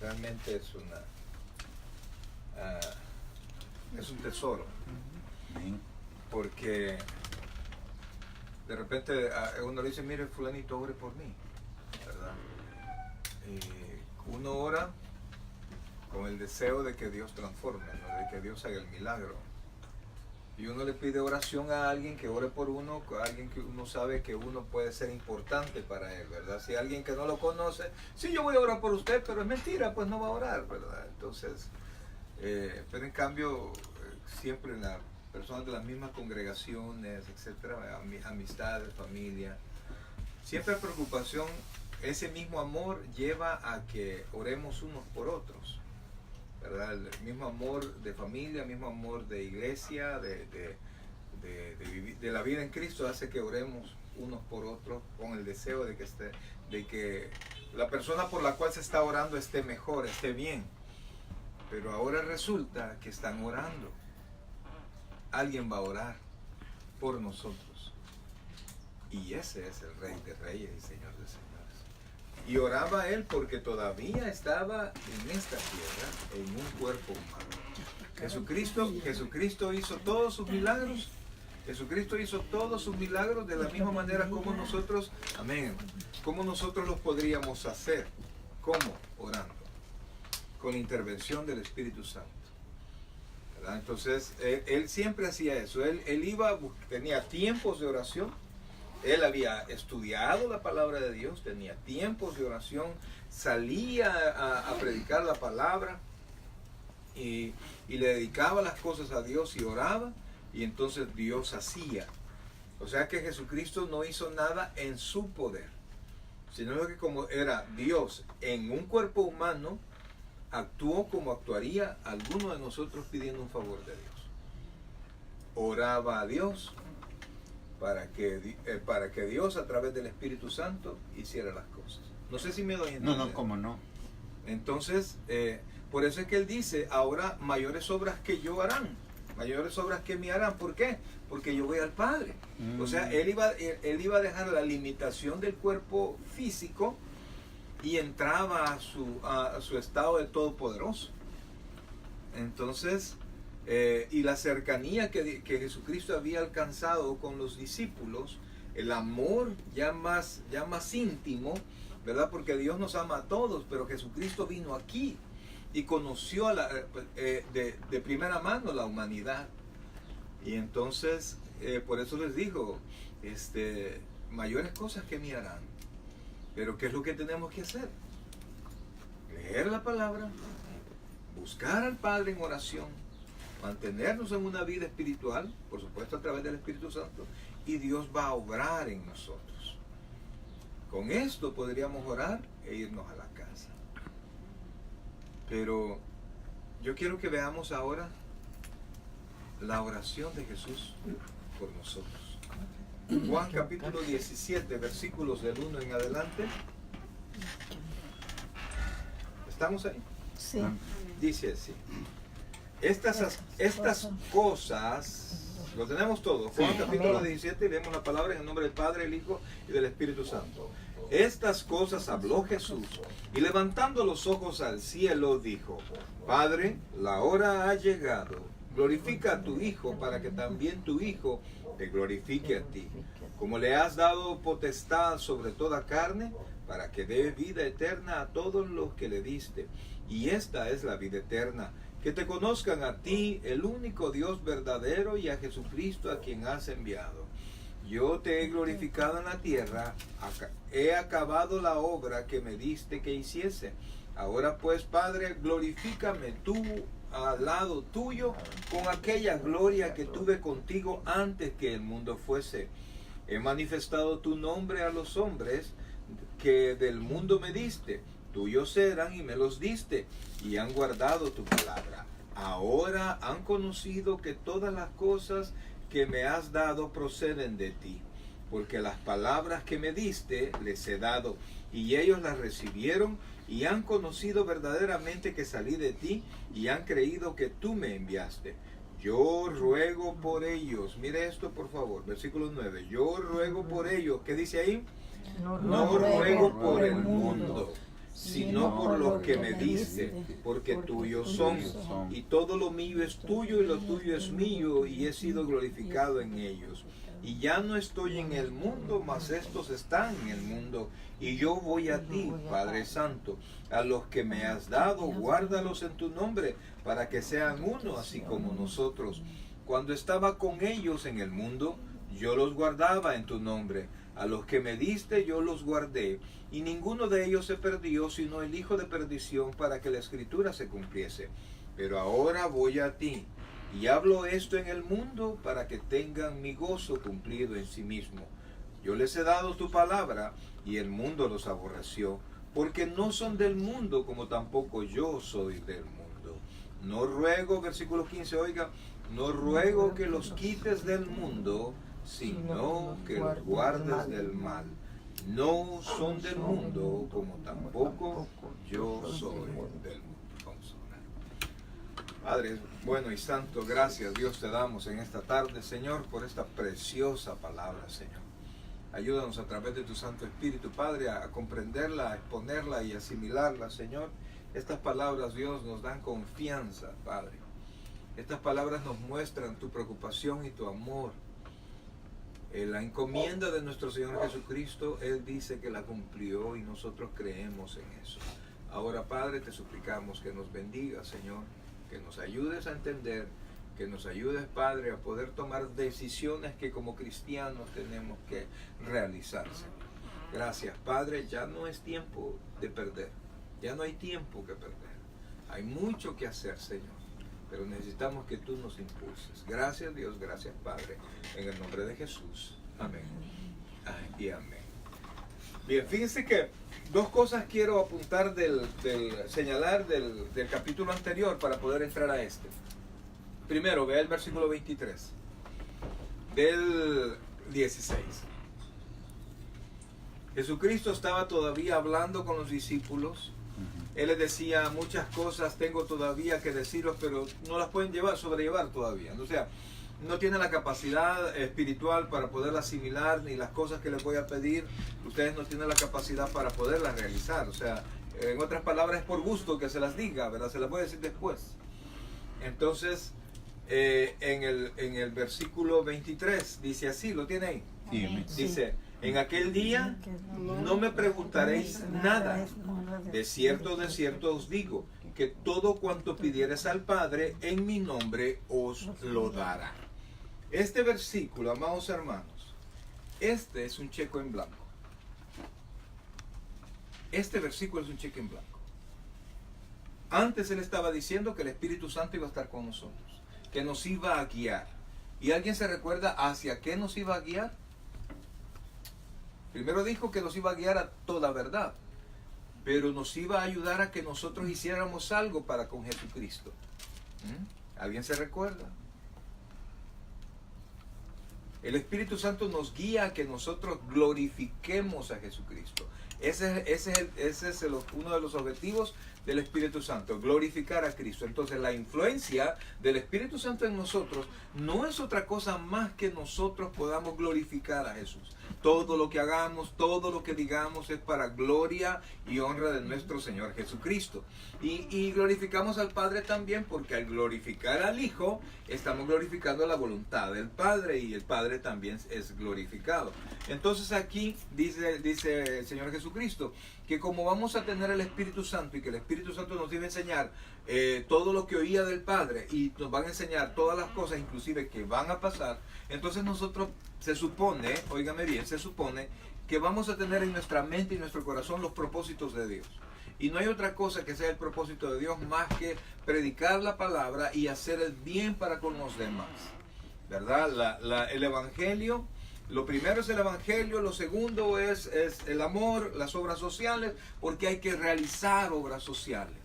realmente es un tesoro, porque de repente uno le dice, mire, fulanito, ore por mí, ¿verdad? Uno ora con el deseo de que Dios transforme, ¿no? De que Dios haga el milagro. Y uno le pide oración a alguien que ore por uno, a alguien que uno sabe que uno puede ser importante para él, ¿verdad? Si alguien que no lo conoce, sí, yo voy a orar por usted, pero es mentira, pues no va a orar, ¿verdad? Entonces, pero en cambio, siempre las personas de las mismas congregaciones, etcétera, amistades, familia, siempre hay preocupación. Ese mismo amor lleva a que oremos unos por otros, ¿verdad? El mismo amor de familia, el mismo amor de iglesia, de la vida en Cristo hace que oremos unos por otros con el deseo de que la persona por la cual se está orando esté mejor, esté bien. Pero ahora resulta que están orando. Alguien va a orar por nosotros. Y ese es el Rey de Reyes y Señor de Señores. Y oraba él porque todavía estaba en esta tierra, en un cuerpo humano. Jesucristo hizo todos sus milagros. Jesucristo hizo todos sus milagros de la misma manera como nosotros, amén, como nosotros los podríamos hacer. ¿Cómo? Orando. Con la intervención del Espíritu Santo. ¿Verdad? Entonces, él siempre hacía eso. Él tenía tiempos de oración. Él había estudiado la palabra de Dios, tenía tiempos de oración, salía a predicar la palabra y le dedicaba las cosas a Dios y oraba, y entonces Dios hacía. O sea que Jesucristo no hizo nada en su poder, sino que como era Dios en un cuerpo humano, actuó como actuaría alguno de nosotros pidiendo un favor de Dios. Oraba a Dios para que Dios a través del Espíritu Santo hiciera las cosas. No sé si me doy a entender. No, cómo no. Entonces, por eso es que él dice, ahora mayores obras que yo harán, mayores obras que me harán. ¿Por qué? Porque yo voy al Padre. O sea, él iba a dejar la limitación del cuerpo físico y entraba a su estado de todopoderoso. Entonces, y la cercanía que Jesucristo había alcanzado con los discípulos, el amor ya más íntimo, ¿verdad? Porque Dios nos ama a todos, pero Jesucristo vino aquí y conoció de primera mano la humanidad. Y entonces, por eso les digo, mayores cosas que me harán. Pero ¿qué es lo que tenemos que hacer? Leer la palabra, buscar al Padre en oración, mantenernos en una vida espiritual, por supuesto a través del Espíritu Santo, y Dios va a obrar en nosotros. Con esto podríamos orar e irnos a la casa. Pero yo quiero que veamos ahora la oración de Jesús por nosotros. Juan capítulo 17, versículos del 1 en adelante. ¿Estamos ahí? Sí. Dice así. Estas cosas, lo tenemos todo. Juan capítulo 17, leemos la palabra en el nombre del Padre, el Hijo y del Espíritu Santo. Estas cosas habló Jesús, y levantando los ojos al cielo dijo: Padre, la hora ha llegado. Glorifica a tu Hijo, para que también tu Hijo te glorifique a ti. Como le has dado potestad sobre toda carne, para que dé vida eterna a todos los que le diste. Y esta es la vida eterna, que te conozcan a ti, el único Dios verdadero, y a Jesucristo a quien has enviado. Yo te he glorificado en la tierra, he acabado la obra que me diste que hiciese. Ahora pues, Padre, glorifícame tú al lado tuyo con aquella gloria que tuve contigo antes que el mundo fuese. He manifestado tu nombre a los hombres que del mundo me diste. Tuyos eran y me los diste, y han guardado tu palabra. Ahora han conocido que todas las cosas que me has dado proceden de ti, porque las palabras que me diste les he dado, y ellos las recibieron, y han conocido verdaderamente que salí de ti, y han creído que tú me enviaste. Yo ruego por ellos. Mire esto, por favor, versículo 9. Yo ruego por ellos. ¿Qué dice ahí? No ruego por el mundo, sino por los que me diste, porque tuyos son, y todo lo mío es tuyo y lo tuyo es mío, y he sido glorificado en ellos. Y ya no estoy en el mundo, mas estos están en el mundo, y yo voy a ti, Padre Santo. A los que me has dado, guárdalos en tu nombre, para que sean uno, así como nosotros. Cuando estaba con ellos en el mundo, yo los guardaba en tu nombre. A los que me diste yo los guardé, y ninguno de ellos se perdió, sino el hijo de perdición, para que la escritura se cumpliese. Pero ahora voy a ti, y hablo esto en el mundo, para que tengan mi gozo cumplido en sí mismo. Yo les he dado tu palabra, y el mundo los aborreció, porque no son del mundo, como tampoco yo soy del mundo. No ruego, versículo 15, oiga, no ruego que los quites del mundo, sino que los guardes del mal. No son del mundo, como tampoco yo soy del mundo. Vamos a orar. Padre bueno y santo, gracias Dios te damos en esta tarde, Señor, por esta preciosa palabra, Señor. Ayúdanos a través de tu Santo Espíritu, Padre, a comprenderla, a exponerla y asimilarla, Señor. Estas palabras, Dios, nos dan confianza, Padre. Estas palabras nos muestran tu preocupación y tu amor. La encomienda de nuestro Señor Jesucristo, Él dice que la cumplió y nosotros creemos en eso. Ahora, Padre, te suplicamos que nos bendiga, Señor, que nos ayudes a entender, que nos ayudes, Padre, a poder tomar decisiones que como cristianos tenemos que realizar, Señor. Gracias, Padre, ya no es tiempo de perder, ya no hay tiempo que perder. Hay mucho que hacer, Señor, pero necesitamos que tú nos impulses. Gracias, Dios, gracias, Padre, en el nombre de Jesús. Amén. Y amén. Bien, fíjense que dos cosas quiero apuntar señalar del capítulo anterior para poder entrar a este. Primero, vea el versículo 23 del 16. Jesucristo estaba todavía hablando con los discípulos. Él les decía muchas cosas, tengo todavía que deciros, pero no las pueden sobrellevar todavía. O sea, no tienen la capacidad espiritual para poder asimilar, ni las cosas que les voy a pedir, ustedes no tienen la capacidad para poderlas realizar. O sea, en otras palabras, es por gusto que se las diga, ¿verdad? Se las voy a decir después. Entonces, en el versículo 23 dice así, ¿lo tiene ahí? Sí. Dice, en aquel día no me preguntaréis nada. De cierto os digo, que todo cuanto pidieres al Padre en mi nombre os lo dará. Este versículo, amados hermanos, este es un cheque en blanco. Este versículo es un cheque en blanco. Antes él estaba diciendo que el Espíritu Santo iba a estar con nosotros, que nos iba a guiar. ¿Y alguien se recuerda hacia qué nos iba a guiar? Primero dijo que nos iba a guiar a toda verdad, pero nos iba a ayudar a que nosotros hiciéramos algo para con Jesucristo. ¿Alguien se recuerda? El Espíritu Santo nos guía a que nosotros glorifiquemos a Jesucristo. Ese es uno de los objetivos del Espíritu Santo, glorificar a Cristo. Entonces la influencia del Espíritu Santo en nosotros no es otra cosa más que nosotros podamos glorificar a Jesús. Todo lo que hagamos, todo lo que digamos es para gloria y honra de nuestro Señor Jesucristo. Y glorificamos al Padre también, porque al glorificar al Hijo estamos glorificando la voluntad del Padre, y el Padre también es glorificado. Entonces aquí dice el Señor Jesucristo que como vamos a tener el Espíritu Santo, y que el Espíritu Santo nos debe enseñar todo lo que oía del Padre, y nos van a enseñar todas las cosas inclusive que van a pasar, entonces nosotros se supone, óigame bien, se supone que vamos a tener en nuestra mente y nuestro corazón los propósitos de Dios. Y no hay otra cosa que sea el propósito de Dios más que predicar la palabra y hacer el bien para con los demás, ¿verdad? El Evangelio, lo primero es el Evangelio, lo segundo es el amor, las obras sociales, porque hay que realizar obras sociales.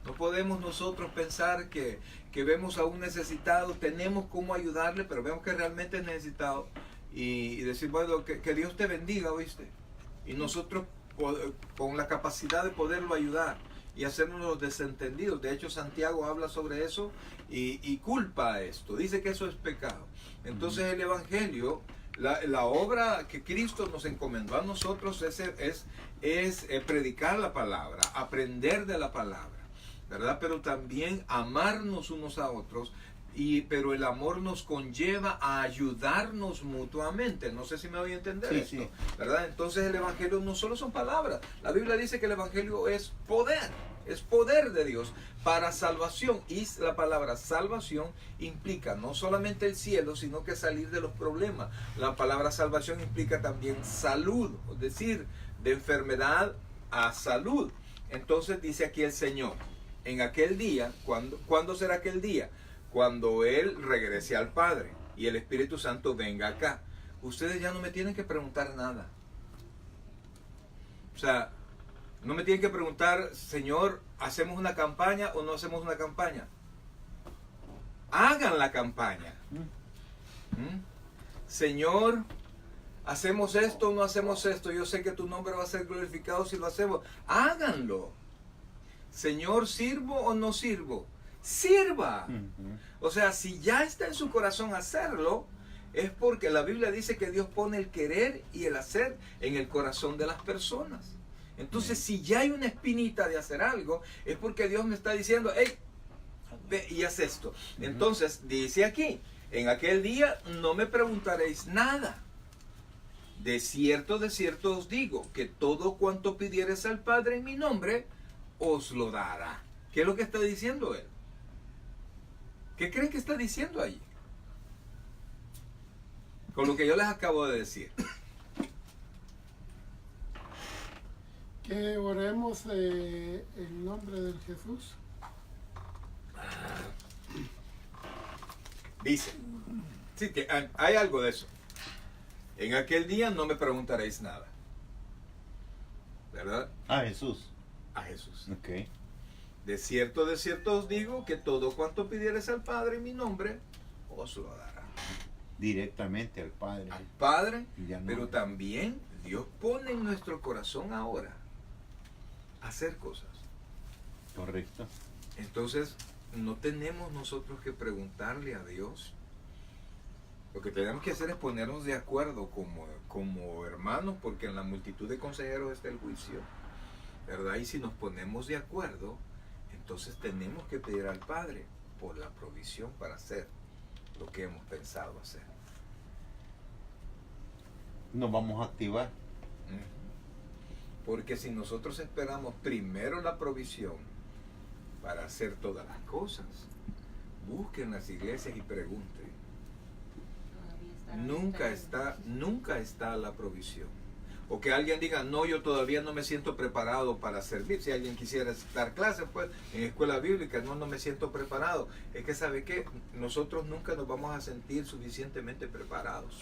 No podemos nosotros pensar que vemos a un necesitado, tenemos cómo ayudarle, pero vemos que realmente es necesitado, y decir, bueno, que Dios te bendiga, ¿oíste? Y nosotros con la capacidad de poderlo ayudar y hacernos los desentendidos. De hecho, Santiago habla sobre eso y culpa a esto. Dice que eso es pecado. Entonces el Evangelio La obra que Cristo nos encomendó a nosotros es predicar la palabra, aprender de la palabra, ¿verdad? Pero también amarnos unos a otros. Pero el amor nos conlleva a ayudarnos mutuamente. No sé si me voy a entender esto, ¿verdad? Entonces el Evangelio no solo son palabras. La Biblia dice que el Evangelio es poder de Dios para salvación. Y la palabra salvación implica no solamente el cielo, sino que salir de los problemas. La palabra salvación implica también salud, es decir, de enfermedad a salud. Entonces dice aquí el Señor, en aquel día, ¿cuándo será aquel día? Cuando Él regrese al Padre y el Espíritu Santo venga acá. Ustedes ya no me tienen que preguntar nada. O sea, no me tienen que preguntar, Señor, ¿hacemos una campaña o no hacemos una campaña? Hagan la campaña. Señor, ¿hacemos esto o no hacemos esto? Yo sé que tu nombre va a ser glorificado si lo hacemos. Háganlo. Señor, ¿sirvo o no sirvo? Sirva. O sea, si ya está en su corazón hacerlo, es porque la Biblia dice que Dios pone el querer y el hacer en el corazón de las personas. Entonces, si ya hay una espinita de hacer algo, es porque Dios me está diciendo, hey, ve y haz esto. Entonces, dice aquí, en aquel día no me preguntaréis nada. De cierto os digo, que todo cuanto pidiereis al Padre en mi nombre, os lo dará. ¿Qué es lo que está diciendo Él? ¿Qué creen que está diciendo allí? Con lo que yo les acabo de decir. Que oremos en nombre de Jesús. Dice, sí, que hay algo de eso. En aquel día no me preguntaréis nada. ¿Verdad? A Jesús. A Jesús. Ok. De cierto os digo que todo cuanto pidieres al Padre en mi nombre, os lo dará. Directamente al Padre. Al Padre, Ya no. pero también Dios pone en nuestro corazón ahora hacer cosas. Correcto. Entonces, no tenemos nosotros que preguntarle a Dios. Lo que tenemos que hacer es ponernos de acuerdo como hermanos, porque en la multitud de consejeros está el juicio, ¿verdad? Y si nos ponemos de acuerdo, entonces tenemos que pedir al Padre por la provisión para hacer lo que hemos pensado hacer. Nos vamos a activar. Porque si nosotros esperamos primero la provisión para hacer todas las cosas, busquen las iglesias y pregunten. Nunca está la provisión. O que alguien diga, no, yo todavía no me siento preparado para servir. Si alguien quisiera dar clases, pues, en escuela bíblica, no me siento preparado. Es que, ¿sabe qué? Nosotros nunca nos vamos a sentir suficientemente preparados.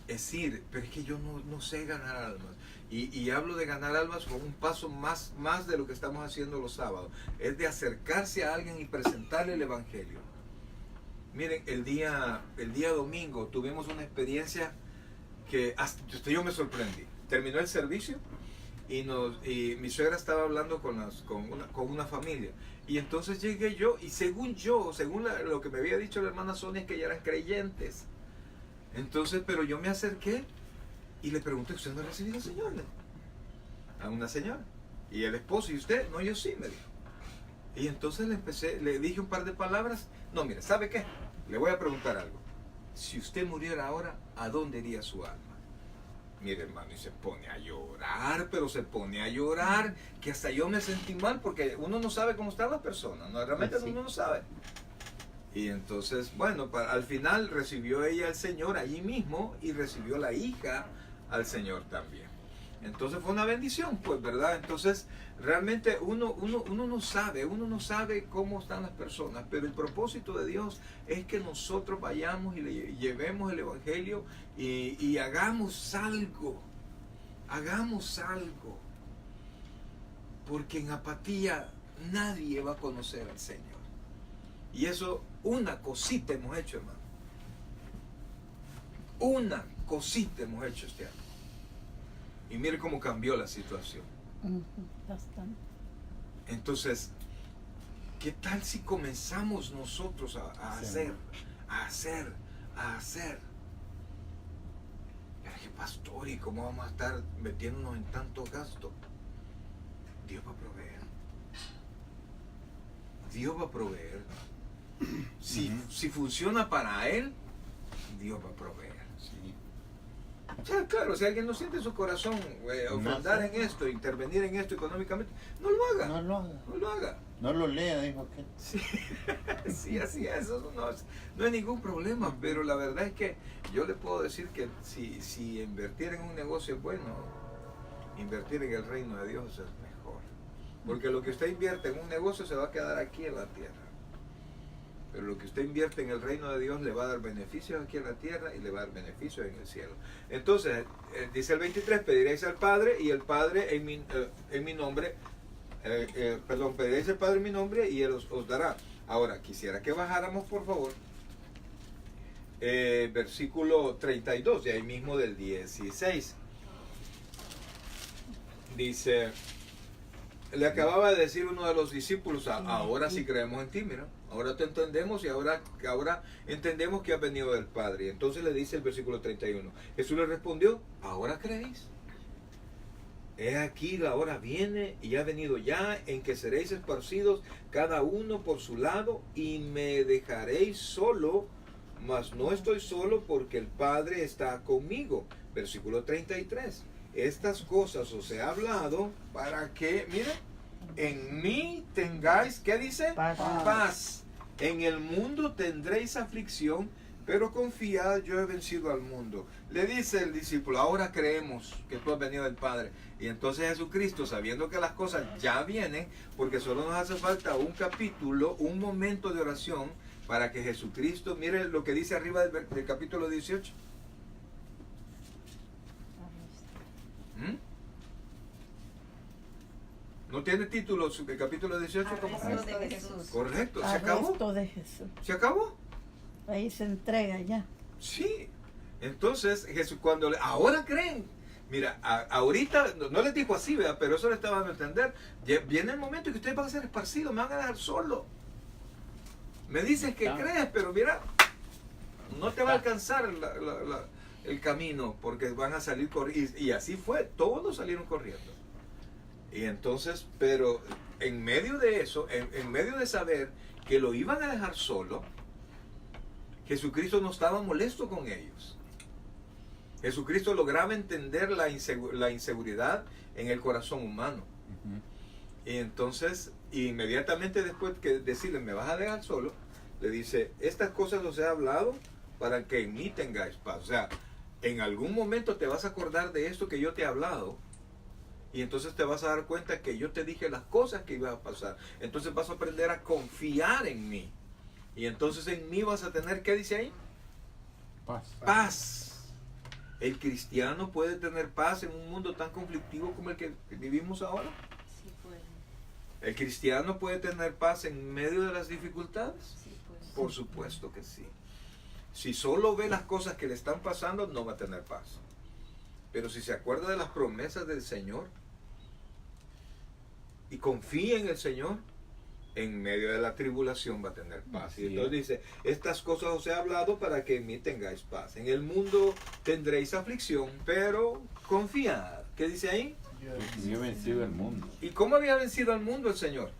Es decir, pero es que yo no sé ganar almas. Y hablo de ganar almas con un paso más de lo que estamos haciendo los sábados. Es de acercarse a alguien y presentarle el Evangelio. Miren, el día domingo tuvimos una experiencia que hasta yo me sorprendí. Terminó el servicio y mi suegra estaba hablando con una familia. Y entonces llegué yo y según lo que me había dicho la hermana Sonia, es que ya eran creyentes. Entonces, pero yo me acerqué y le pregunté, ¿usted no ha recibido al Señor? A una señora. Y el esposo, ¿y usted? No, yo sí, me dijo. Y entonces le dije un par de palabras. No, mire, ¿sabe qué? Le voy a preguntar algo. Si usted muriera ahora, ¿a dónde iría su alma? Mire, hermano, y se pone a llorar, pero se pone a llorar, que hasta yo me sentí mal, porque uno no sabe cómo están las personas, ¿no? Realmente Sí. uno no sabe. Y entonces, bueno, al final recibió ella al Señor allí mismo y recibió la hija al Señor también. Entonces fue una bendición, pues, ¿verdad? Entonces, realmente uno no sabe cómo están las personas, pero el propósito de Dios es que nosotros vayamos y le llevemos el Evangelio y hagamos algo. Porque en apatía nadie va a conocer al Señor. Y eso, una cosita hemos hecho, hermano. Una cosita hemos hecho este año. Y mire cómo cambió la situación. Bastante. Entonces, ¿qué tal si comenzamos nosotros a hacer, a hacer. Pero qué pastor, ¿y cómo vamos a estar metiéndonos en tanto gasto? Dios va a proveer. Dios va a proveer. Si funciona para Él, Dios va a proveer. Sí. O sea, claro, si alguien no siente en su corazón ofrendar en esto, intervenir en esto económicamente, no lo haga. No lo haga. No lo haga. No lo lea, dijo aquel. Sí, sí, así es. Eso no es ningún problema, pero la verdad es que yo le puedo decir que si invertir en un negocio es bueno, invertir en el reino de Dios es mejor. Porque lo que usted invierte en un negocio se va a quedar aquí en la tierra. Pero lo que usted invierte en el reino de Dios le va a dar beneficios aquí en la tierra y le va a dar beneficios en el cielo. Entonces, dice el 23, pediréis al Padre y el Padre en mi nombre, pediréis al Padre en mi nombre y Él os dará. Ahora, quisiera que bajáramos, por favor, versículo 32, de ahí mismo del 16. Dice, le acababa de decir uno de los discípulos, ahora sí creemos en ti, mira. Ahora te entendemos y ahora entendemos que has venido del Padre. Y entonces le dice el versículo 31. Jesús le respondió, ¿ahora creéis? He aquí la hora viene y ha venido ya en que seréis esparcidos cada uno por su lado y me dejaréis solo, mas no estoy solo porque el Padre está conmigo. Versículo 33. Estas cosas os he hablado para que, mira, en mí tengáis, ¿qué dice? Paz. En el mundo tendréis aflicción, pero confiad, yo he vencido al mundo. Le dice el discípulo, ahora creemos que tú has venido del Padre. Y entonces Jesucristo, sabiendo que las cosas ya vienen, porque solo nos hace falta un capítulo, un momento de oración, para que Jesucristo, mire lo que dice arriba del capítulo 18. ¿No tiene título el capítulo 18? Arresto de Jesús. Correcto, se acabó. Arresto de Jesús. ¿Se acabó? Ahí se entrega ya. Sí. Entonces, Jesús, ahora creen. Mira, ahorita, no les dijo así, ¿verdad? Pero eso le estaba dando a entender. Viene el momento en que ustedes van a ser esparcidos, me van a dejar solo. Me dices que crees, pero mira, no te va a alcanzar el camino, porque van a salir corriendo. Y así fue, todos salieron corriendo. Y entonces, pero en medio de eso, en medio de saber que lo iban a dejar solo, Jesucristo no estaba molesto con ellos. Jesucristo lograba entender la inseguridad en el corazón humano. Y entonces, inmediatamente después que decirle, me vas a dejar solo, le dice, estas cosas os he hablado para que en mí tengáis paz. O sea, en algún momento te vas a acordar de esto que yo te he hablado. Y entonces te vas a dar cuenta que yo te dije las cosas que iban a pasar. Entonces vas a aprender a confiar en mí. Y entonces en mí vas a tener, ¿qué dice ahí? Paz. Paz. ¿El cristiano puede tener paz en un mundo tan conflictivo como el que vivimos ahora? Sí puede. ¿El cristiano puede tener paz en medio de las dificultades? Sí puede. Por supuesto que sí. Si solo ve las cosas que le están pasando, no va a tener paz. Pero si se acuerda de las promesas del Señor y confía en el Señor, en medio de la tribulación va a tener paz. Y entonces dice, estas cosas os he hablado para que en mí tengáis paz. En el mundo tendréis aflicción, pero confiad. ¿Qué dice ahí? Yo he vencido el mundo. ¿Y cómo había vencido al mundo el Señor?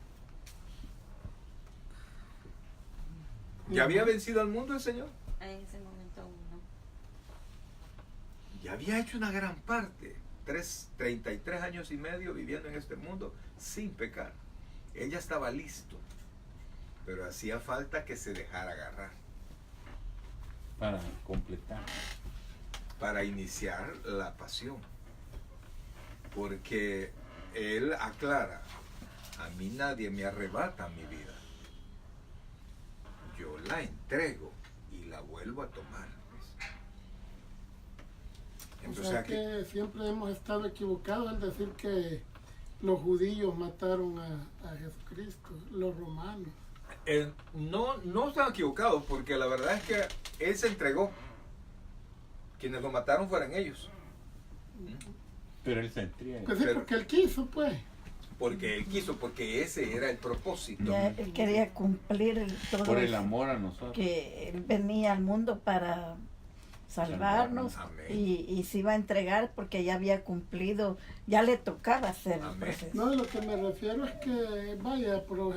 ¿Ya había vencido al mundo el Señor? En ese momento aún no. Ya había hecho una gran parte, 33 años y medio viviendo en este mundo sin pecar. Él ya estaba listo, pero hacía falta que se dejara agarrar Para completar. para iniciar la pasión. Porque él aclara, a mí nadie me arrebata mi vida. Yo la entrego y la vuelvo a tomar. O sea que siempre hemos estado equivocados al decir que los judíos mataron a Jesucristo, los romanos. No están equivocados, porque la verdad es que él se entregó. Quienes lo mataron fueron ellos. Pero él se entrega. Pues sí, porque él quiso, pues. porque Él quiso, porque ese era el propósito. Ya él quería cumplir todo Por el eso, amor a nosotros. que él venía al mundo para salvarnos Amén. y se iba a entregar porque ya había cumplido, ya le tocaba hacer el Amén. proceso. No, lo que me refiero es que, vaya, pero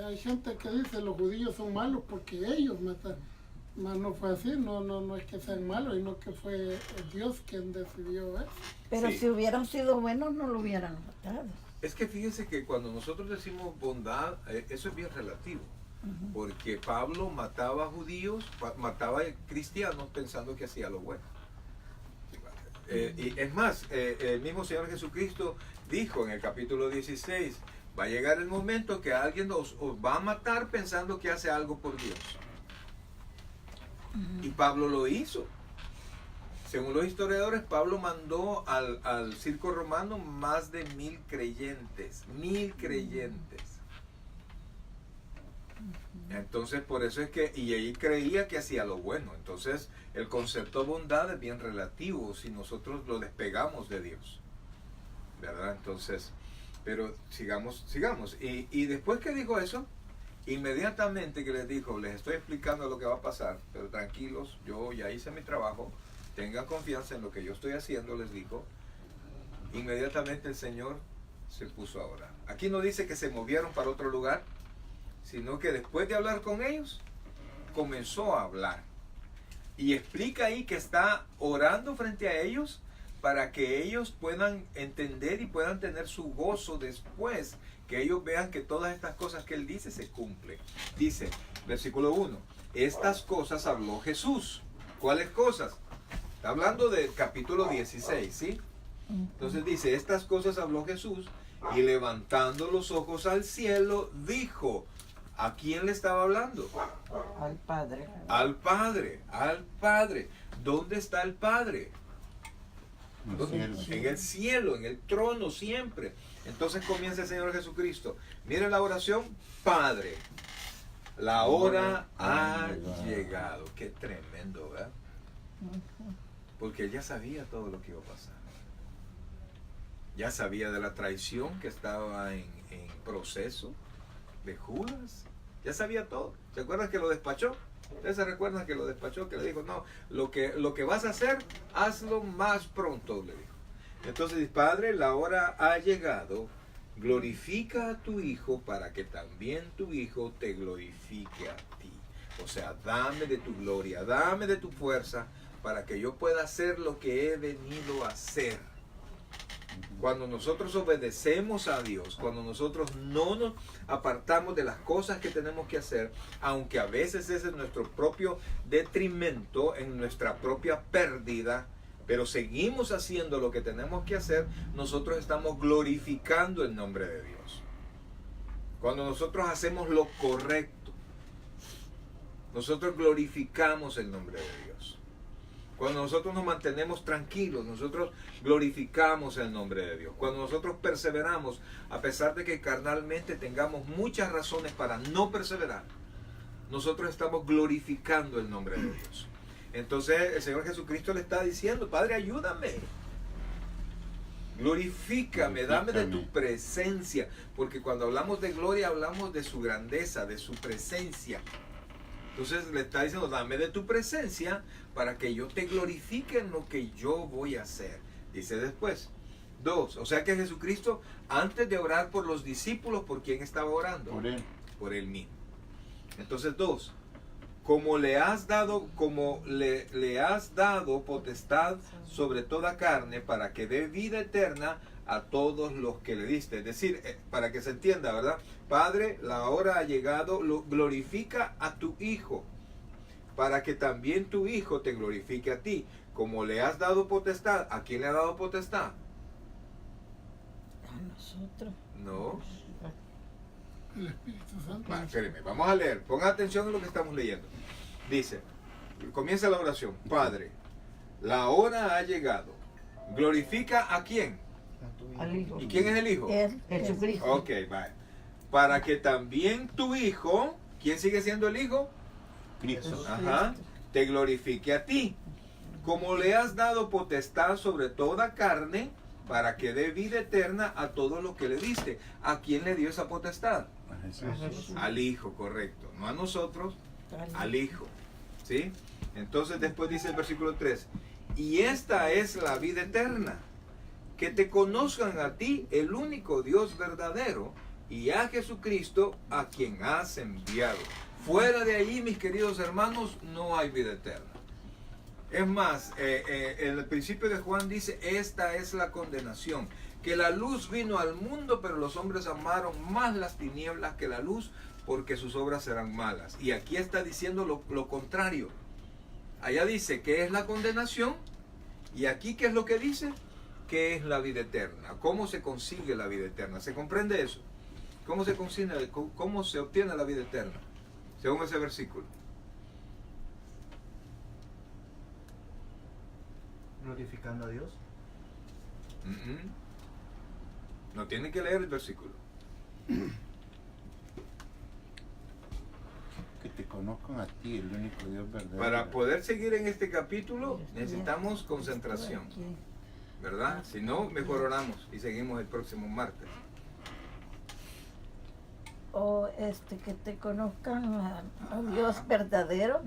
hay gente que dice los judíos son malos porque ellos mataron. Mas no fue así, no es que sean malos, sino que fue Dios quien decidió eso. Pero Sí. si hubieran sido buenos no lo hubieran matado. Es que fíjense que cuando nosotros decimos bondad, eso es bien relativo. Porque Pablo mataba judíos, mataba cristianos pensando que hacía lo bueno. Y es más, el mismo Señor Jesucristo dijo en el capítulo 16, va a llegar el momento que alguien os va a matar pensando que hace algo por Dios. Y Pablo lo hizo. Según los historiadores, Pablo mandó al circo romano más de 1000 creyentes. 1000 creyentes. Entonces, por eso es que, y ahí creía que hacía lo bueno. Entonces, el concepto de bondad es bien relativo si nosotros lo despegamos de Dios. ¿Verdad? Entonces, pero sigamos. Y después que dijo eso, inmediatamente que les dijo, les estoy explicando lo que va a pasar, pero tranquilos, yo ya hice mi trabajo, tengan confianza en lo que yo estoy haciendo, les dijo. Inmediatamente el Señor se puso a orar. Aquí no dice que se movieron para otro lugar, sino que después de hablar con ellos, comenzó a hablar. Y explica ahí que está orando frente a ellos para que ellos puedan entender y puedan tener su gozo después, que ellos vean que todas estas cosas que él dice se cumplen. Dice, versículo 1, estas cosas habló Jesús. ¿Cuáles cosas? Está hablando del capítulo 16, ¿sí? Entonces dice, estas cosas habló Jesús y levantando los ojos al cielo, dijo, ¿a quién le estaba hablando? Al Padre. Al Padre, al Padre. ¿Dónde está el Padre? En el cielo. En el cielo, en el trono siempre. Entonces comienza el Señor Jesucristo. Miren la oración, Padre, la hora ha llegado. Qué tremendo, ¿verdad? Porque él ya sabía todo lo que iba a pasar. Ya sabía de la traición que estaba en proceso, de Judas. Ya sabía todo. ¿Se acuerdan que lo despachó? ¿Ustedes se recuerdan que lo despachó? Que le dijo, no, lo que vas a hacer, hazlo más pronto, le dijo. Entonces dice, Padre, la hora ha llegado, glorifica a tu Hijo para que también tu Hijo te glorifique a ti. O sea, dame de tu gloria, dame de tu fuerza para que yo pueda hacer lo que he venido a hacer. Cuando nosotros obedecemos a Dios, cuando nosotros no nos apartamos de las cosas que tenemos que hacer, aunque a veces es en nuestro propio detrimento, en nuestra propia pérdida, pero seguimos haciendo lo que tenemos que hacer, nosotros estamos glorificando el nombre de Dios. Cuando nosotros hacemos lo correcto, nosotros glorificamos el nombre de Dios. Cuando nosotros nos mantenemos tranquilos, nosotros glorificamos el nombre de Dios. Cuando nosotros perseveramos, a pesar de que carnalmente tengamos muchas razones para no perseverar, nosotros estamos glorificando el nombre de Dios. Entonces el Señor Jesucristo le está diciendo, Padre, ayúdame. Glorifícame, dame de tu presencia. Porque cuando hablamos de gloria, hablamos de su grandeza, de su presencia. Entonces le está diciendo, dame de tu presencia para que yo te glorifique en lo que yo voy a hacer. Dice después. 2. O sea que Jesucristo, antes de orar por los discípulos, ¿por quién estaba orando? Por él. Por él mismo. Entonces 2. Como le has dado potestad sobre toda carne para que dé vida eterna a todos los que le diste. Es decir, para que se entienda, ¿verdad? Padre, la hora ha llegado, glorifica a tu Hijo, para que también tu Hijo te glorifique a ti. Como le has dado potestad, ¿a quién le ha dado potestad? A nosotros. No. El Espíritu Santo. Espérenme, vamos a leer. Pongan atención a lo que estamos leyendo. Dice, comienza la oración. Padre, la hora ha llegado. ¿Glorifica a quién? Al Hijo. ¿Y quién es el Hijo? Él, Jesucristo. Ok, vale. Para que también tu Hijo, ¿quién sigue siendo el Hijo? Cristo. Ajá, te glorifique a ti. Como le has dado potestad sobre toda carne, para que dé vida eterna a todos los que le diste. ¿A quién le dio esa potestad? A Jesús. Al Hijo, correcto. No a nosotros, al Hijo. ¿Sí? Entonces después dice el versículo 3, y esta es la vida eterna, que te conozcan a ti, el único Dios verdadero, y a Jesucristo, a quien has enviado. Fuera de allí, mis queridos hermanos, no hay vida eterna. Es más, en el principio de Juan dice, esta es la condenación, que la luz vino al mundo, pero los hombres amaron más las tinieblas que la luz, porque sus obras eran malas. Y aquí está diciendo lo contrario. Allá dice que es la condenación, y aquí ¿qué es lo que dice? ¿Qué es la vida eterna? ¿Cómo se consigue la vida eterna? ¿Se comprende eso? ¿Cómo se consigue, cómo se obtiene la vida eterna? Según ese versículo. Glorificando a Dios. No tienen que leer el versículo. Que te conozcan a ti, el único Dios verdadero. Para poder seguir en este capítulo necesitamos concentración, ¿verdad? Si no, mejor oramos y seguimos el próximo martes. O que te conozcan a Dios verdadero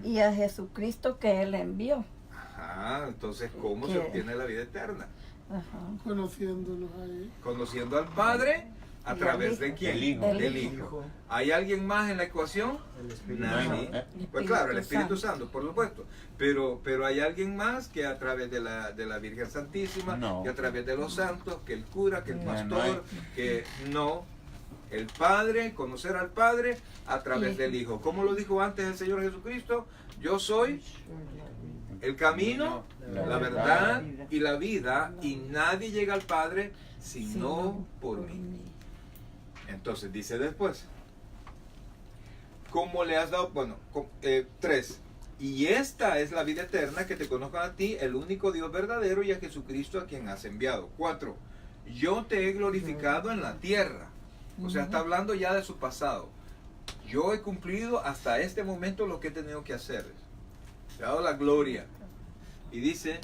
y a Jesucristo que Él envió. Ajá, entonces ¿cómo se ¿Qué? obtiene la vida eterna? Ajá. Conociéndolos ahí. Conociendo al Padre a Y través al de Hijo. quién? El Hijo. Del Hijo. ¿Hay alguien más en la ecuación? El Espíritu Nadie. Santo. Pues claro, el Espíritu Santo, por supuesto. Pero hay alguien más que a través de la Virgen Santísima, No. que a través de los santos, que el cura, que el No, pastor, no hay. que no. El Padre, conocer al Padre a través del Hijo. ¿Cómo lo dijo antes el Señor Jesucristo? Yo soy el camino, la verdad y la vida, y nadie llega al Padre sino por mí. Entonces dice después, ¿cómo le has dado? Bueno, 3. Y esta es la vida eterna, que te conozcan a ti, el único Dios verdadero, y a Jesucristo a quien has enviado. 4. Yo te he glorificado en la tierra. O sea, está hablando ya de su pasado. Yo he cumplido hasta este momento lo que he tenido que hacer. Te he dado la gloria. Y dice,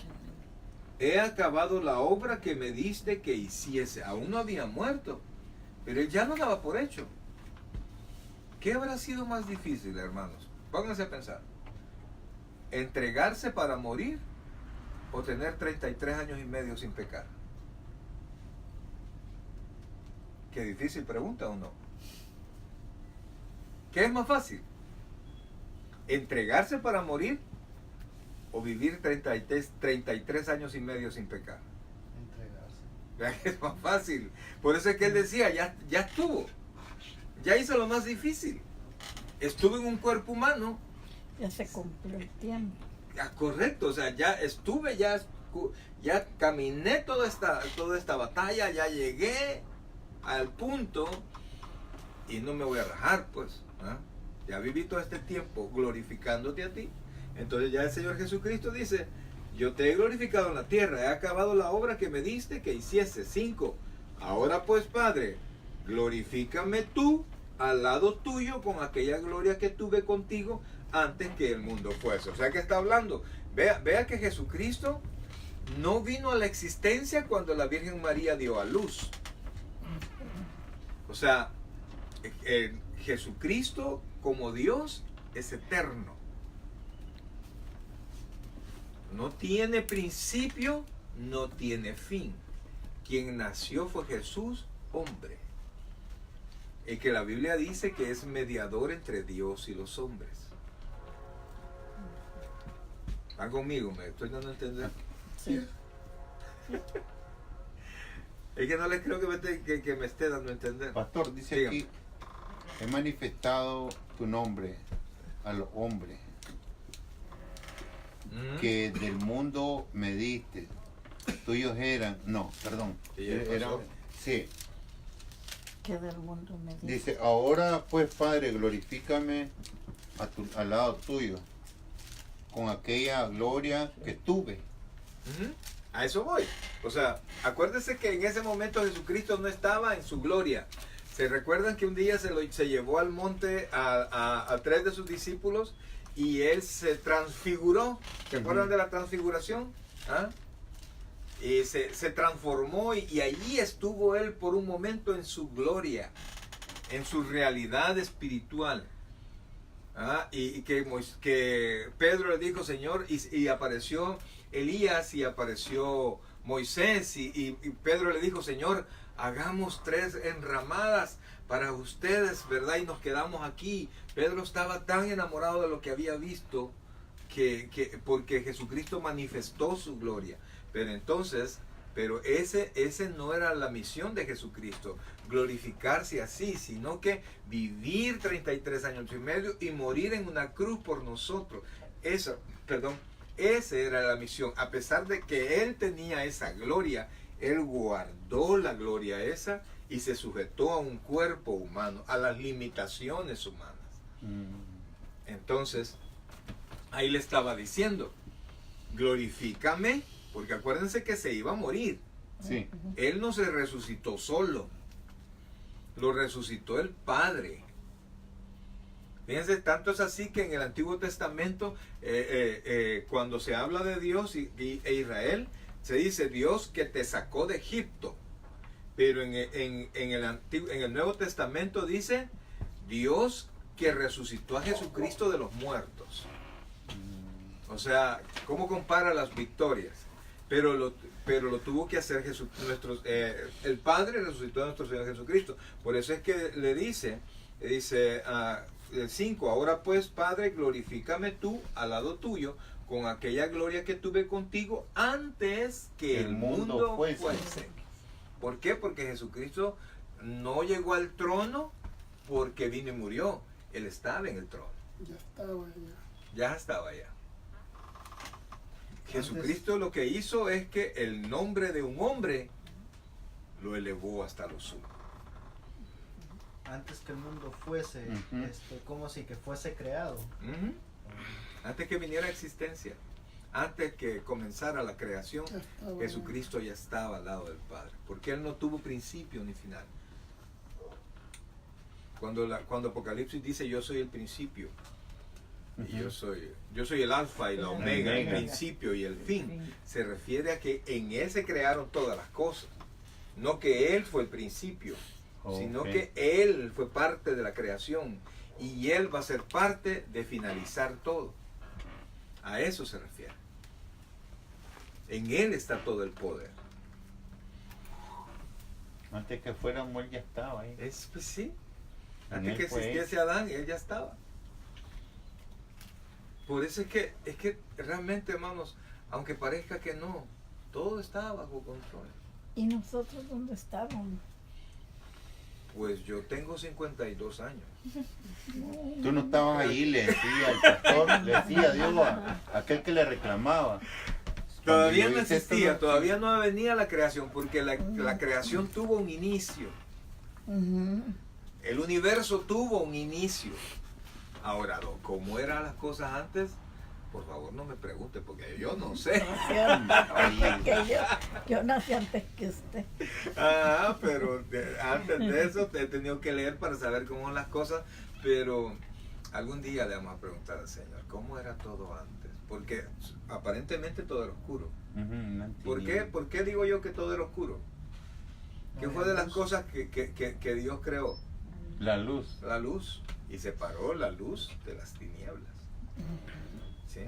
he acabado la obra que me diste que hiciese. Aún no había muerto, pero él ya lo daba por hecho. ¿Qué habrá sido más difícil, hermanos? Pónganse a pensar. ¿Entregarse para morir o tener 33 años y medio sin pecar? Qué difícil pregunta, ¿o no? ¿Qué es más fácil? ¿Entregarse para morir o vivir 33 años y medio sin pecar? Entregarse. Vean que es más fácil. Por eso es que él decía, ya estuvo. Ya hizo lo más difícil. Estuvo en un cuerpo humano. Ya se cumplió el tiempo. Correcto, o sea, ya estuve, ya caminé toda esta batalla, ya llegué al punto y no me voy a rajar, pues. ¿Ah? Ya viví todo este tiempo glorificándote a ti. Entonces ya el Señor Jesucristo dice, yo te he glorificado en la tierra, he acabado la obra que me diste que hiciese. 5. Ahora pues, Padre, glorifícame tú al lado tuyo con aquella gloria que tuve contigo antes que el mundo fuese. O sea que está hablando. Vea que Jesucristo no vino a la existencia cuando la Virgen María dio a luz. O sea, Jesucristo como Dios es eterno. No tiene principio, no tiene fin. Quien nació fue Jesús, hombre. El que la Biblia dice que es mediador entre Dios y los hombres. ¿Están conmigo? ¿Me estoy dando a entender? Sí. Es que no les creo que me esté dando a entender. Pastor, dice Dígame. aquí, he manifestado tu nombre a los hombres, que del mundo me diste. Tuyos eran, no, perdón. Sí, ya eran, pasó. sí. Que del mundo me dice. Dice, ahora pues Padre, glorifícame al lado tuyo, con aquella gloria que tuve. Ujú. A eso voy. O sea, acuérdense que en ese momento Jesucristo no estaba en su gloria. ¿Se recuerdan que un día se llevó al monte a 3 de sus discípulos y él se transfiguró? ¿Se acuerdan de la transfiguración? ¿Ah? Y se transformó y allí estuvo él por un momento en su gloria, en su realidad espiritual. Y que Pedro le dijo, Señor, y apareció Elías y apareció Moisés y Pedro le dijo, Señor, hagamos 3 enramadas para ustedes, ¿verdad? Y nos quedamos aquí. Pedro estaba tan enamorado de lo que había visto porque Jesucristo manifestó su gloria. Pero ese no era la misión de Jesucristo, glorificarse así, sino que vivir 33 años y medio y morir en una cruz por nosotros. Esa era la misión. A pesar de que él tenía esa gloria, él guardó la gloria esa y se sujetó a un cuerpo humano, a las limitaciones humanas. Entonces, ahí le estaba diciendo, glorifícame, porque acuérdense que se iba a morir. Sí. Él no se resucitó solo, lo resucitó el Padre. Fíjense, tanto es así que en el Antiguo Testamento, cuando se habla de Dios e Israel, se dice Dios que te sacó de Egipto. Pero en el Nuevo Testamento dice Dios que resucitó a Jesucristo de los muertos. O sea, ¿cómo compara las victorias? Pero lo tuvo que hacer el Padre resucitó a nuestro Señor Jesucristo. Por eso es que le dice el 5, ahora pues, Padre, glorifícame tú al lado tuyo con aquella gloria que tuve contigo antes que el mundo fuese. ¿Por qué? Porque Jesucristo no llegó al trono porque vino y murió. Él estaba en el trono. Ya estaba allá. Jesucristo lo que hizo es que el nombre de un hombre lo elevó hasta lo sumo. Antes que el mundo fuese, como si que fuese creado. Antes que viniera a existencia, antes que comenzara la creación, Jesucristo ya estaba al lado del Padre, porque Él no tuvo principio ni final. Cuando Apocalipsis dice yo soy el principio, y yo soy el alfa y la omega, el principio y el fin, se refiere a que en Él se crearon todas las cosas, no que Él fue el principio, sino que Él fue parte de la creación y Él va a ser parte de finalizar todo. A eso se refiere. En Él está todo el poder. Antes que fuéramos, Él ya estaba ahí. Pues sí. Antes que existiese Adán, Él ya estaba. Por eso es que realmente, hermanos, aunque parezca que no, todo está bajo control. ¿Y nosotros dónde estábamos? Pues yo tengo 52 años. Tú no estabas ahí, le decía al pastor, le decía a Dios, a aquel que le reclamaba. Todavía Cuando no yo hice esto, existía, todavía no venía la creación, porque la creación tuvo un inicio. El universo tuvo un inicio. Ahora, ¿cómo eran las cosas antes? Por favor, no me pregunte, porque yo no sé. Yo nací antes que usted. Pero antes de eso he tenido que leer para saber cómo son las cosas, pero algún día le vamos a preguntar al Señor, ¿cómo era todo antes? Porque aparentemente todo era oscuro. ¿Por qué? ¿Por qué digo yo que todo era oscuro? ¿Qué fue de las cosas que Dios creó? La luz. La luz. Y separó la luz de las tinieblas. ¿Sí?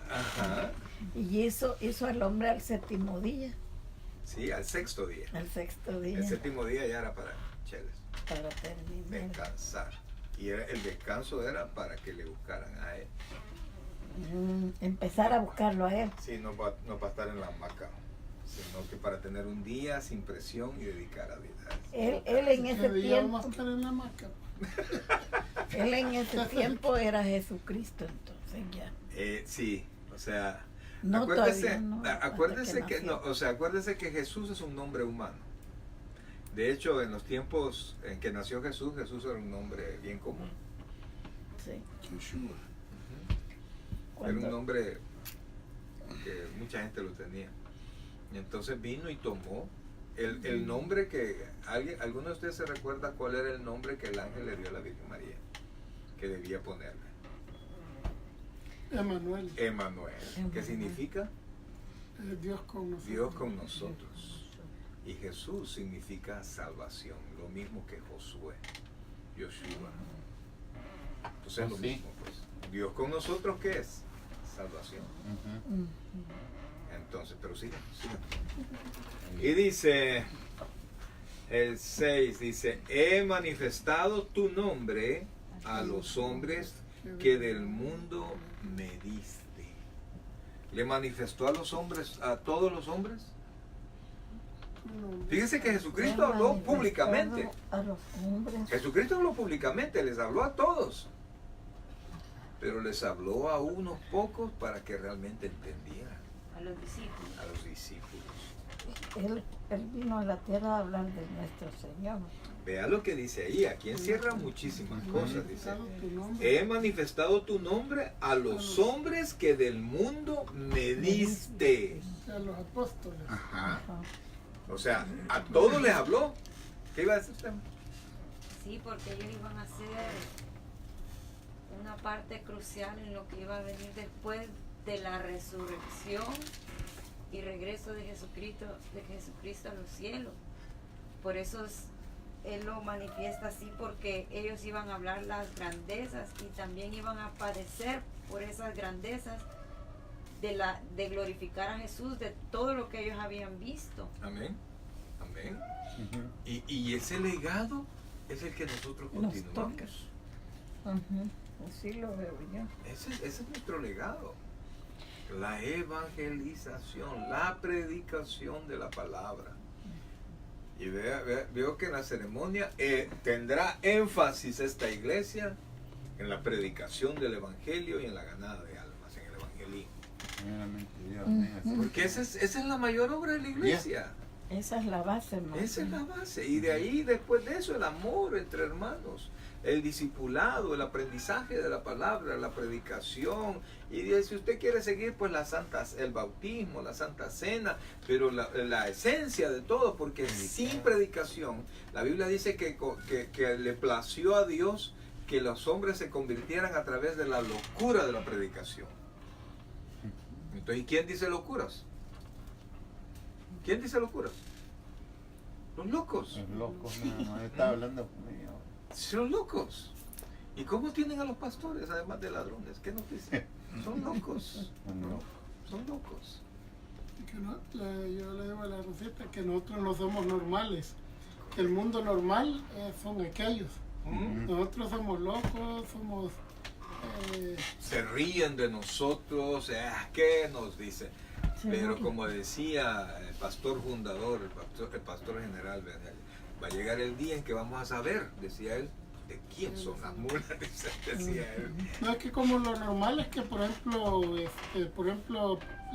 Ajá. Y hizo al hombre al séptimo día. Sí, al sexto día. Al sexto día. El séptimo día ya era para cheles. Para terminar. Descansar. Y el descanso era para que le buscaran a Él. Empezar a buscarlo a Él. Sí, no para estar en la hamaca, sino que para tener un día sin presión y dedicar a vida. Él en ese tiempo. Vamos a estar en la hamaca. Él en ese tiempo era Jesucristo, entonces ya. Sí, o sea, No, acuérdese, no, acuérdese que Jesús es un nombre humano. De hecho, en los tiempos en que nació Jesús, Jesús era un nombre bien común. Sí. Yeshua. Era un nombre que mucha gente lo tenía. Y entonces vino y tomó el nombre que ¿alguno de ustedes se recuerda cuál era el nombre que el ángel le dio a la Virgen María? Que debía ponerle. Emanuel. Emanuel. ¿Qué significa? Dios con nosotros. Dios con nosotros. Y Jesús significa salvación, lo mismo que Josué, Yoshua. Entonces es lo Sí. mismo, pues. Dios con nosotros, ¿qué es? Salvación. Ujú. Entonces, pero sigan. Y dice, el 6 dice, he manifestado tu nombre a los hombres que del mundo me diste. ¿Le manifestó a los hombres, a todos los hombres? Fíjense que Jesucristo habló públicamente. A los hombres. Jesucristo habló públicamente, les habló a todos. Pero les habló a unos pocos para que realmente entendieran, A los discípulos. a los discípulos. Él vino a la tierra a hablar de nuestro Señor. Vea lo que dice ahí, aquí encierra muchísimas cosas, dice. Tu nombre. He manifestado tu nombre a los hombres que del mundo me diste. A los apóstoles. Ajá. Ajá. O sea, a todos les habló. ¿Qué iba a decir usted? Sí, porque ellos iban a ser una parte crucial en lo que iba a venir después de la resurrección y regreso de Jesucristo a los cielos. Por eso Él lo manifiesta así, porque ellos iban a hablar las grandezas y también iban a padecer por esas grandezas de glorificar a Jesús, de todo lo que ellos habían visto. Amén. Amén. Ujú. Y ese legado es el que nosotros Nos continuamos. toca. Ujú. Así lo veo yo. Ese es nuestro legado. La evangelización, la predicación de la palabra. Y veo que en la ceremonia tendrá énfasis esta iglesia en la predicación del evangelio y en la ganada de almas, en el evangelismo. Primeramente Dios, amén, así. Porque esa es la mayor obra de la iglesia. Esa es la base, hermano. Esa es la base. Y de ahí, después de eso, el amor entre hermanos, el discipulado, el aprendizaje de la palabra, la predicación. Y si usted quiere seguir, pues el bautismo, la Santa Cena, pero la esencia de todo, porque sin predicación, la Biblia dice que le plació a Dios que los hombres se convirtieran a través de la locura de la predicación. Entonces, ¿y quién dice locuras? ¿Quién dice locuras? Los locos. Los locos, no, está hablando conmigo. Son locos. ¿Y cómo tienen a los pastores, además de ladrones? ¿Qué nos dicen? Son locos. No. Son locos. Que yo le digo a la Rosita que nosotros no somos normales. Que el mundo normal son aquellos. ¿Mm? Nosotros somos locos, somos... Se ríen de nosotros. ¿Qué nos dicen? Se Pero burlan. como decía el pastor fundador, el pastor general, va a llegar el día en que vamos a saber, decía él, de quién son las mulas, decía él. No, es que como lo normal es que, por ejemplo,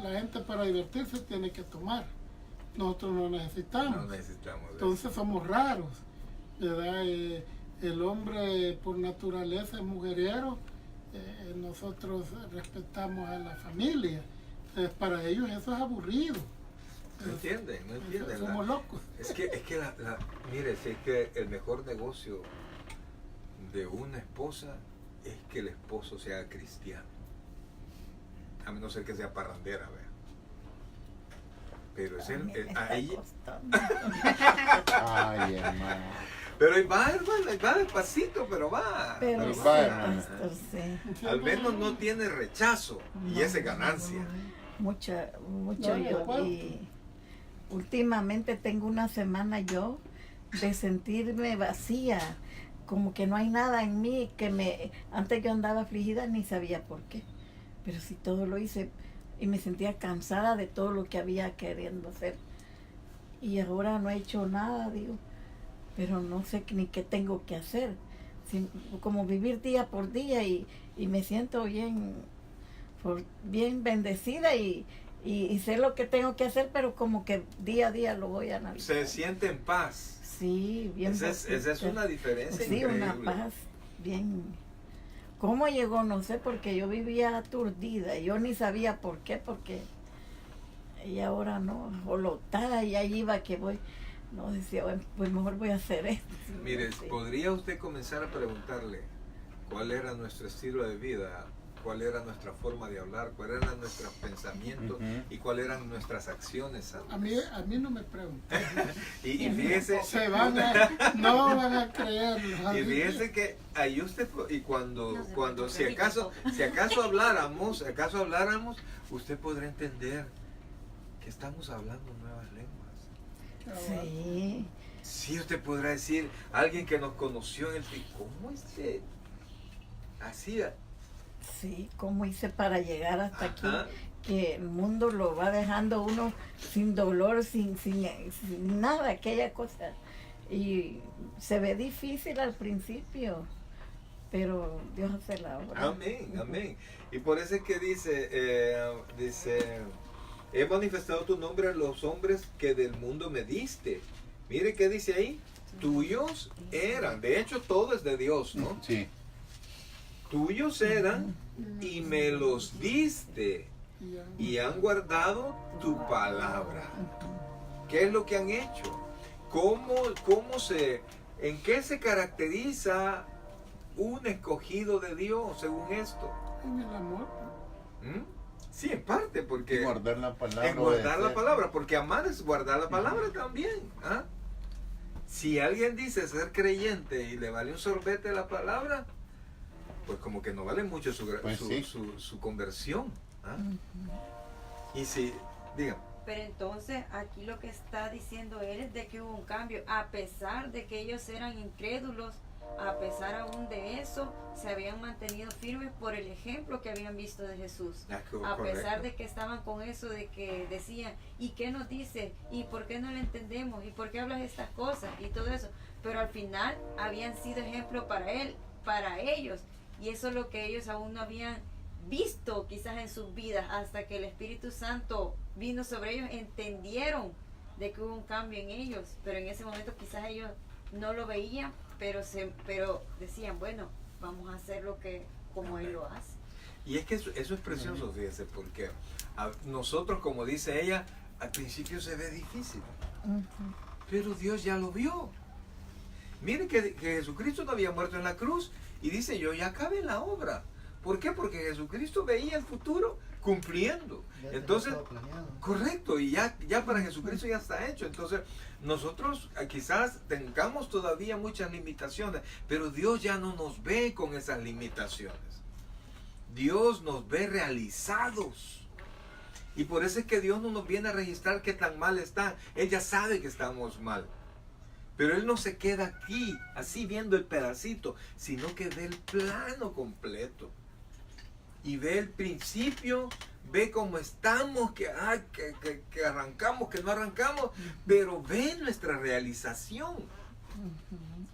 la gente para divertirse tiene que tomar. Nosotros no necesitamos. No necesitamos de eso. Entonces somos raros, ¿verdad? El hombre por naturaleza es mujeriero, nosotros respetamos a la familia. Para ellos eso es aburrido. No entienden. Somos locos. Es que mire, si es que el mejor negocio de una esposa es que el esposo sea cristiano. A menos ser que sea parrandera, vea. Pero es A mí me está ahí. costando. Ay, hermano. Pero ahí va, hermano, ahí va despacito, pero va. Pero Pero sí, va, hermano. pastor, sí. Al menos no tiene rechazo y esa es ganancia. Mucho No, yo. ¿cuánto? Y últimamente tengo una semana yo de sentirme vacía, como que no hay nada en mí antes yo andaba afligida ni sabía por qué, pero sí todo lo hice y me sentía cansada de todo lo que había queriendo hacer y ahora no he hecho nada, digo, pero no sé ni qué tengo que hacer, como vivir día por día y me siento bien bendecida y sé lo que tengo que hacer, pero como que día a día lo voy a analizar. Se siente en paz. Sí, bien. Esa es una diferencia sí, increíble. una paz bien. ¿Cómo llegó? No sé, porque yo vivía aturdida. Yo ni sabía por qué, porque y ahora no, olotada, y ahí iba que voy. No, decía, bueno, pues mejor voy a hacer esto. Mire, Sí. ¿podría usted comenzar a preguntarle cuál era nuestro estilo de vida cuál era nuestra forma de hablar, cuál eran nuestros pensamientos Ujú. y cuáles eran nuestras acciones antes. A mí no me preguntan. Y fíjese, No van a creerlo. y fíjese que ahí usted, y No se cuando me si acaso habláramos, usted podrá entender que estamos hablando nuevas lenguas. Sí, Sí, usted podrá decir, alguien que nos conoció en el ¿cómo así? sí, ¿cómo hice para llegar hasta aquí? Ajá. Que el mundo lo va dejando uno sin dolor, sin nada, aquella cosa. Y se ve difícil al principio, pero Dios hace la obra. Amén, amén. Y por eso es que dice, he manifestado tu nombre a los hombres que del mundo me diste. Mire qué dice ahí, tuyos eran, de hecho todo es de Dios, ¿no? Sí. Tuyos eran y me los diste y han guardado tu palabra. ¿Qué es lo que han hecho? ¿En qué se caracteriza un escogido de Dios según esto? En el amor. ¿Mm? Sí, en parte, porque Y guardar la palabra. en guardar la obedecer. palabra, porque amar es guardar la palabra también. ¿Ah? Si alguien dice ser creyente y le vale un sorbete la palabra, pues como que no vale mucho Pues sí. su conversión. ¿Ah? Y si, diga, Pero entonces aquí lo que está diciendo él es de que hubo un cambio, a pesar de que ellos eran incrédulos, a pesar aún de eso, se habían mantenido firmes por el ejemplo que habían visto de Jesús. A pesar de que estaban con eso de que decían, ¿y qué nos dice? ¿Y por qué no le entendemos? ¿Y por qué hablas estas cosas? Y todo eso. Pero al final habían sido ejemplo para él, para ellos. Y eso es lo que ellos aún no habían visto quizás en sus vidas, hasta que el Espíritu Santo vino sobre ellos, entendieron de que hubo un cambio en ellos. Pero en ese momento quizás ellos no lo veían, pero decían, bueno, vamos a hacer lo que como él lo hace. y es que eso es precioso, fíjese, porque nosotros, como dice ella, al principio se ve difícil, pero Dios ya lo vio. Mire que Jesucristo no había muerto en la cruz y dice, yo ya acabé la obra. ¿Por qué? Porque Jesucristo veía el futuro cumpliendo. Ya tenía Entonces, todo planeado. correcto, y ya para Jesucristo ya está hecho. Entonces, nosotros quizás tengamos todavía muchas limitaciones, pero Dios ya no nos ve con esas limitaciones. Dios nos ve realizados. Y por eso es que Dios no nos viene a registrar qué tan mal está. Él ya sabe que estamos mal. Pero Él no se queda aquí, así viendo el pedacito, sino que ve el plano completo. Y ve el principio, ve cómo estamos, que arrancamos, que no arrancamos, pero ve nuestra realización.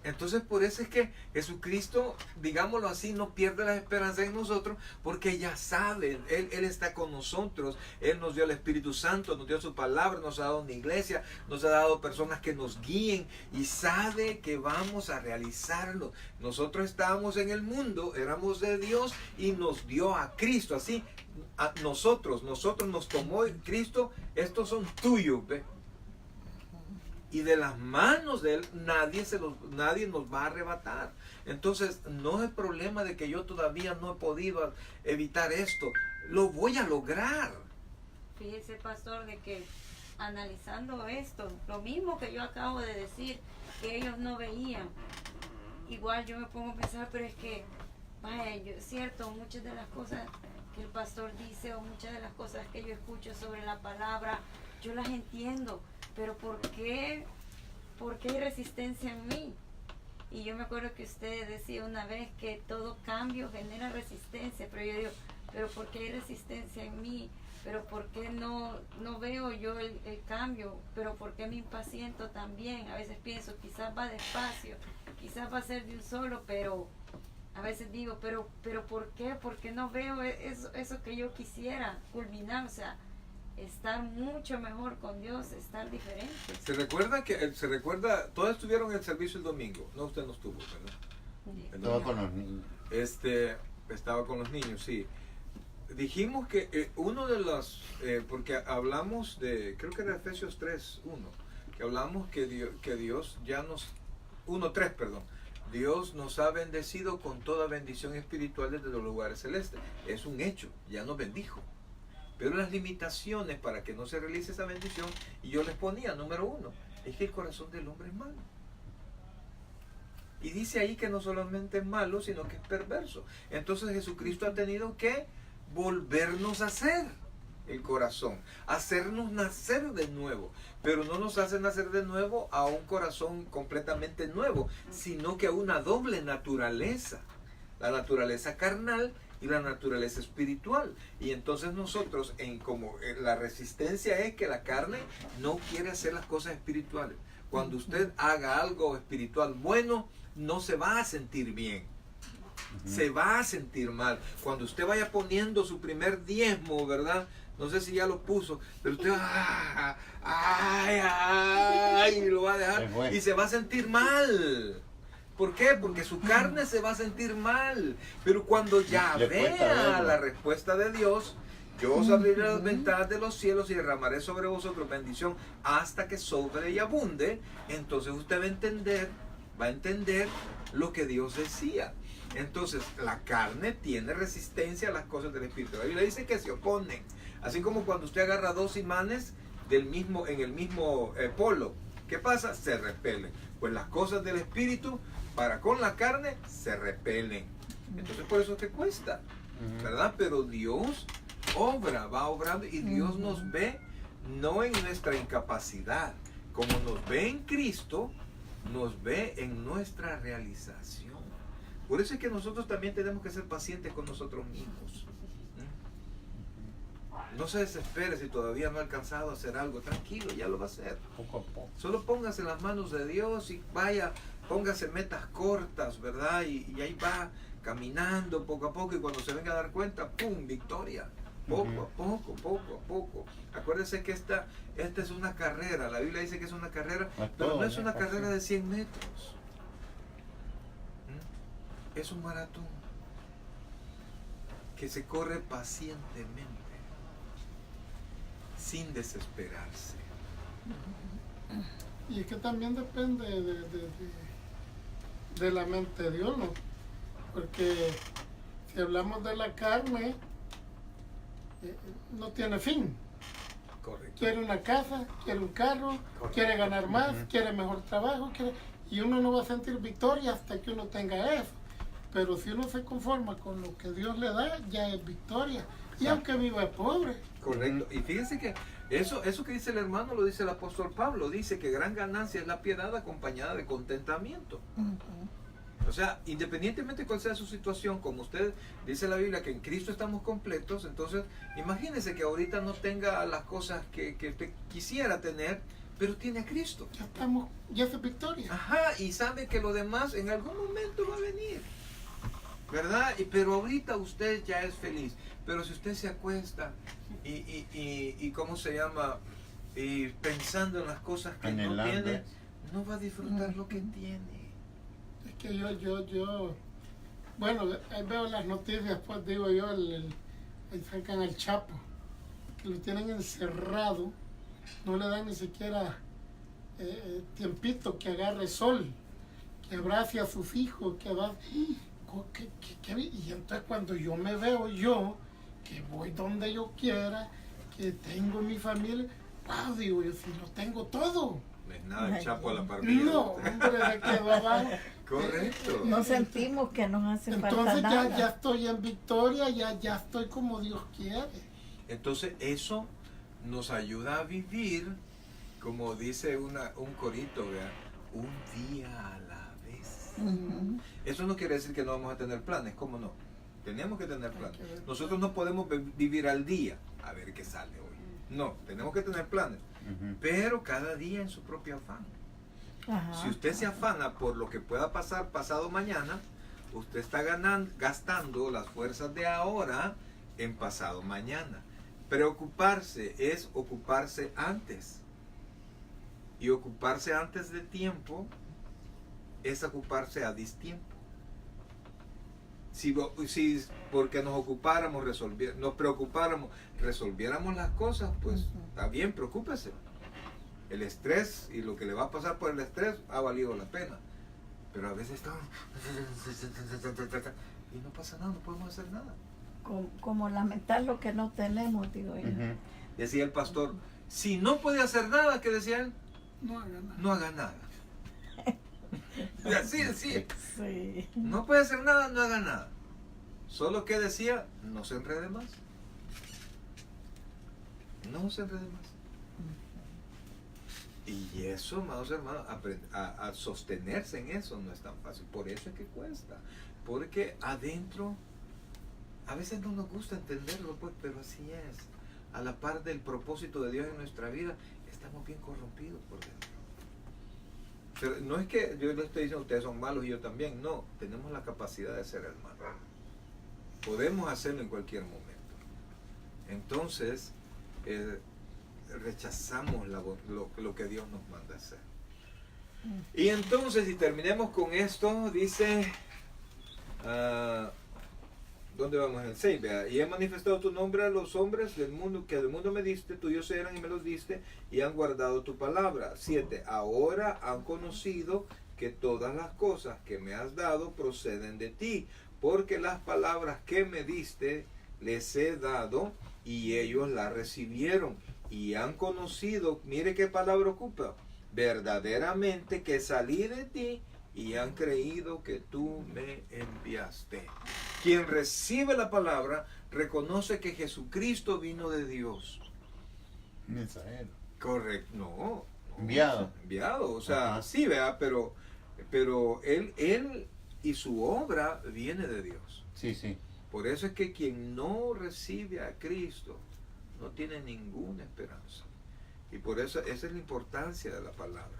Entonces por eso es que Jesucristo, digámoslo así, no pierde la esperanza en nosotros, porque ya sabe, Él está con nosotros, Él nos dio el Espíritu Santo, nos dio su palabra, nos ha dado una iglesia, nos ha dado personas que nos guíen y sabe que vamos a realizarlo. Nosotros estábamos en el mundo, éramos de Dios y nos dio a Cristo, así, a nosotros nos tomó Cristo, estos son tuyos, ¿ve? Y de las manos de Él nadie nos va a arrebatar. Entonces no es problema de que yo todavía no he podido evitar esto. Lo voy a lograr. Fíjese, pastor, de que analizando esto, lo mismo que yo acabo de decir, que ellos no veían, igual yo me pongo a pensar, pero es que, vaya, es cierto, muchas de las cosas que el pastor dice o muchas de las cosas que yo escucho sobre la palabra, yo las entiendo, pero ¿por qué hay resistencia en mí? Y yo me acuerdo que usted decía una vez que todo cambio genera resistencia, pero yo digo, pero ¿por qué hay resistencia en mí? Pero ¿por qué no veo yo el cambio? Pero ¿por qué me impaciento también? A veces pienso, quizás va despacio, quizás va a ser de un solo, pero a veces digo, pero ¿por qué? Porque no veo eso que yo quisiera culminar, o sea, estar mucho mejor con Dios, estar diferente. ¿Se recuerda, todos estuvieron en el servicio el domingo? No, usted no estuvo, ¿verdad? El Estaba domingo. con los niños. Estaba con los niños, sí. Dijimos que uno de los, porque hablamos de, creo que era Efesios 3:1, que hablamos que Dios ya nos, 1:3, perdón, Dios nos ha bendecido con toda bendición espiritual desde los lugares celestes. Es un hecho, ya nos bendijo. Pero las limitaciones para que no se realice esa bendición, y yo les ponía, número 1, es que el corazón del hombre es malo. Y dice ahí que no solamente es malo, sino que es perverso. Entonces Jesucristo ha tenido que volvernos a hacer el corazón, hacernos nacer de nuevo. Pero no nos hace nacer de nuevo a un corazón completamente nuevo, sino que a una doble naturaleza. La naturaleza carnal y la naturaleza espiritual. Y entonces nosotros, la resistencia es que la carne no quiere hacer las cosas espirituales. Cuando usted haga algo espiritual bueno, no se va a sentir bien. Se va a sentir mal. Cuando usted vaya poniendo su primer diezmo, ¿verdad? No sé si ya lo puso, pero usted y lo va a dejar y se va a sentir mal. ¿Por qué? Porque su carne se va a sentir mal. Pero cuando ya vea la respuesta de Dios, yo os abriré las ventanas de los cielos y derramaré sobre vosotros bendición hasta que sobre y abunde, entonces usted va a entender lo que Dios decía. Entonces la carne tiene resistencia a las cosas del Espíritu. La Biblia dice que se oponen. Así como cuando usted agarra dos imanes en el mismo polo, ¿qué pasa? Se repelen. Pues las cosas del Espíritu para con la carne se repelen. Entonces por eso es que cuesta, ¿verdad? Pero Dios va obrando, y Dios nos ve no en nuestra incapacidad, como nos ve en Cristo, nos ve en nuestra realización. Por eso es que nosotros también tenemos que ser pacientes con nosotros mismos. No se desespere si todavía no ha alcanzado a hacer algo. Tranquilo, ya lo va a hacer. Poco a poco. Solo póngase en las manos de Dios y vaya, póngase metas cortas, ¿verdad? Y ahí va caminando poco a poco, y cuando se venga a dar cuenta, ¡pum!, victoria. Poco a poco. Acuérdense que esta es una carrera. La Biblia dice que es una carrera, pero no es una carrera de 100 metros. Es un maratón que se corre pacientemente, sin desesperarse. Y es que también depende de la mente de Dios, ¿no? Porque si hablamos de la carne, no tiene fin. Correcto. Quiere una casa, quiere un carro, quiere ganar más, quiere mejor trabajo, y uno no va a sentir victoria hasta que uno tenga eso. Pero si uno se conforma con lo que Dios le da, ya es victoria. Y aunque viva pobre. Correcto. Y fíjense que eso que dice el hermano lo dice el apóstol Pablo. Dice que gran ganancia es la piedad acompañada de contentamiento. O sea, independientemente de cuál sea su situación, como usted dice la Biblia, que en Cristo estamos completos, entonces imagínese que ahorita no tenga las cosas que usted quisiera tener, pero tiene a Cristo. Ya es victoria. Ajá, y sabe que lo demás en algún momento va a venir, ¿verdad? Pero ahorita usted ya es feliz. Pero si usted se acuesta y ¿cómo se llama? Y pensando en las cosas que no tiene, no va a disfrutar lo que tiene. Es que yo bueno, ahí veo las noticias, pues digo yo, ahí sacan al Chapo, que lo tienen encerrado, no le dan ni siquiera tiempito que agarre sol, que abrace a sus hijos, que va... Y entonces cuando yo me veo que voy donde yo quiera, que tengo mi familia, wow, digo yo, si lo tengo todo. No es nada el Chapo a la parrilla. No, hombre, se quedó abajo. Correcto. No sentimos que nos hace falta Entonces nada. ya estoy en victoria, ya estoy como Dios quiere. Entonces eso nos ayuda a vivir, como dice un corito, ¿verdad? Un día a la vez. Eso no quiere decir que no vamos a tener planes, ¿cómo no? Tenemos que tener planes. Nosotros no podemos vivir al día, a ver qué sale hoy. No, tenemos que tener planes, pero cada día en su propio afán. Si usted se afana por lo que pueda pasar pasado mañana, usted está gastando las fuerzas de ahora en pasado mañana. Preocuparse es ocuparse antes. Y ocuparse antes de tiempo es ocuparse a distiempo. Si porque nos preocupáramos, resolviéramos las cosas, pues está bien, preocúpese. El estrés y lo que le va a pasar por el estrés ha valido la pena. Pero a veces estamos y no pasa nada, no podemos hacer nada. Como lamentar lo que no tenemos, digo yo. Ujú. Decía el pastor, si no puede hacer nada, ¿qué decía él? No haga nada. No haga nada. Y así decía. Sí. No puede hacer nada, no haga nada. Solo que decía, no se enrede más. No se enrede más. Y eso, amados hermanos, a sostenerse en eso no es tan fácil. Por eso es que cuesta. Porque adentro, a veces no nos gusta entenderlo, pues, pero así es. A la par del propósito de Dios en nuestra vida, estamos bien corrompidos por dentro. Pero no es que yo les estoy diciendo ustedes son malos y yo también. No, tenemos la capacidad de hacer el mal. Podemos hacerlo en cualquier momento. Entonces, rechazamos lo que Dios nos manda hacer. Y entonces, si terminemos con esto, dice, ¿dónde vamos? En el 6, vea. Y he manifestado tu nombre a los hombres del mundo, que del mundo me diste, tuyos eran y me los diste, y han guardado tu palabra. 7, ahora han conocido que todas las cosas que me has dado proceden de ti, porque las palabras que me diste les he dado, y ellos las recibieron, y han conocido, mire qué palabra ocupa, verdaderamente que salí de ti, y han creído que tú me enviaste. Quien recibe la palabra reconoce que Jesucristo vino de Dios. Mensajero. Correcto, no. Enviado. Enviado, o sea, Ajá. sí, vea, pero él y su obra viene de Dios. Sí, sí. Por eso es que quien no recibe a Cristo no tiene ninguna esperanza. Y por eso esa es la importancia de la palabra.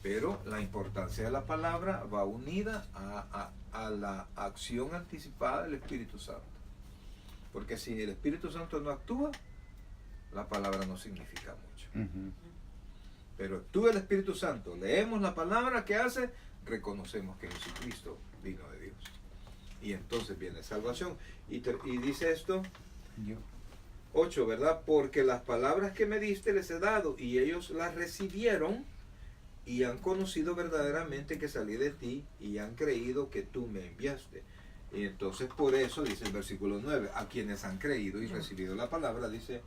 Pero la importancia de la palabra va unida a la acción anticipada del Espíritu Santo. Porque si el Espíritu Santo no actúa, la palabra no significa mucho. Ujú. Pero actúa el Espíritu Santo, leemos la palabra, ¿qué hace? Reconocemos que Jesucristo vino de Dios. Y entonces viene salvación. Y dice esto, Yo. 8, ¿verdad? Porque las palabras que me diste les he dado, y ellos las recibieron, y han conocido verdaderamente que salí de ti, y han creído que tú me enviaste. Y entonces por eso dice el versículo 9, a quienes han creído y recibido la palabra, dice,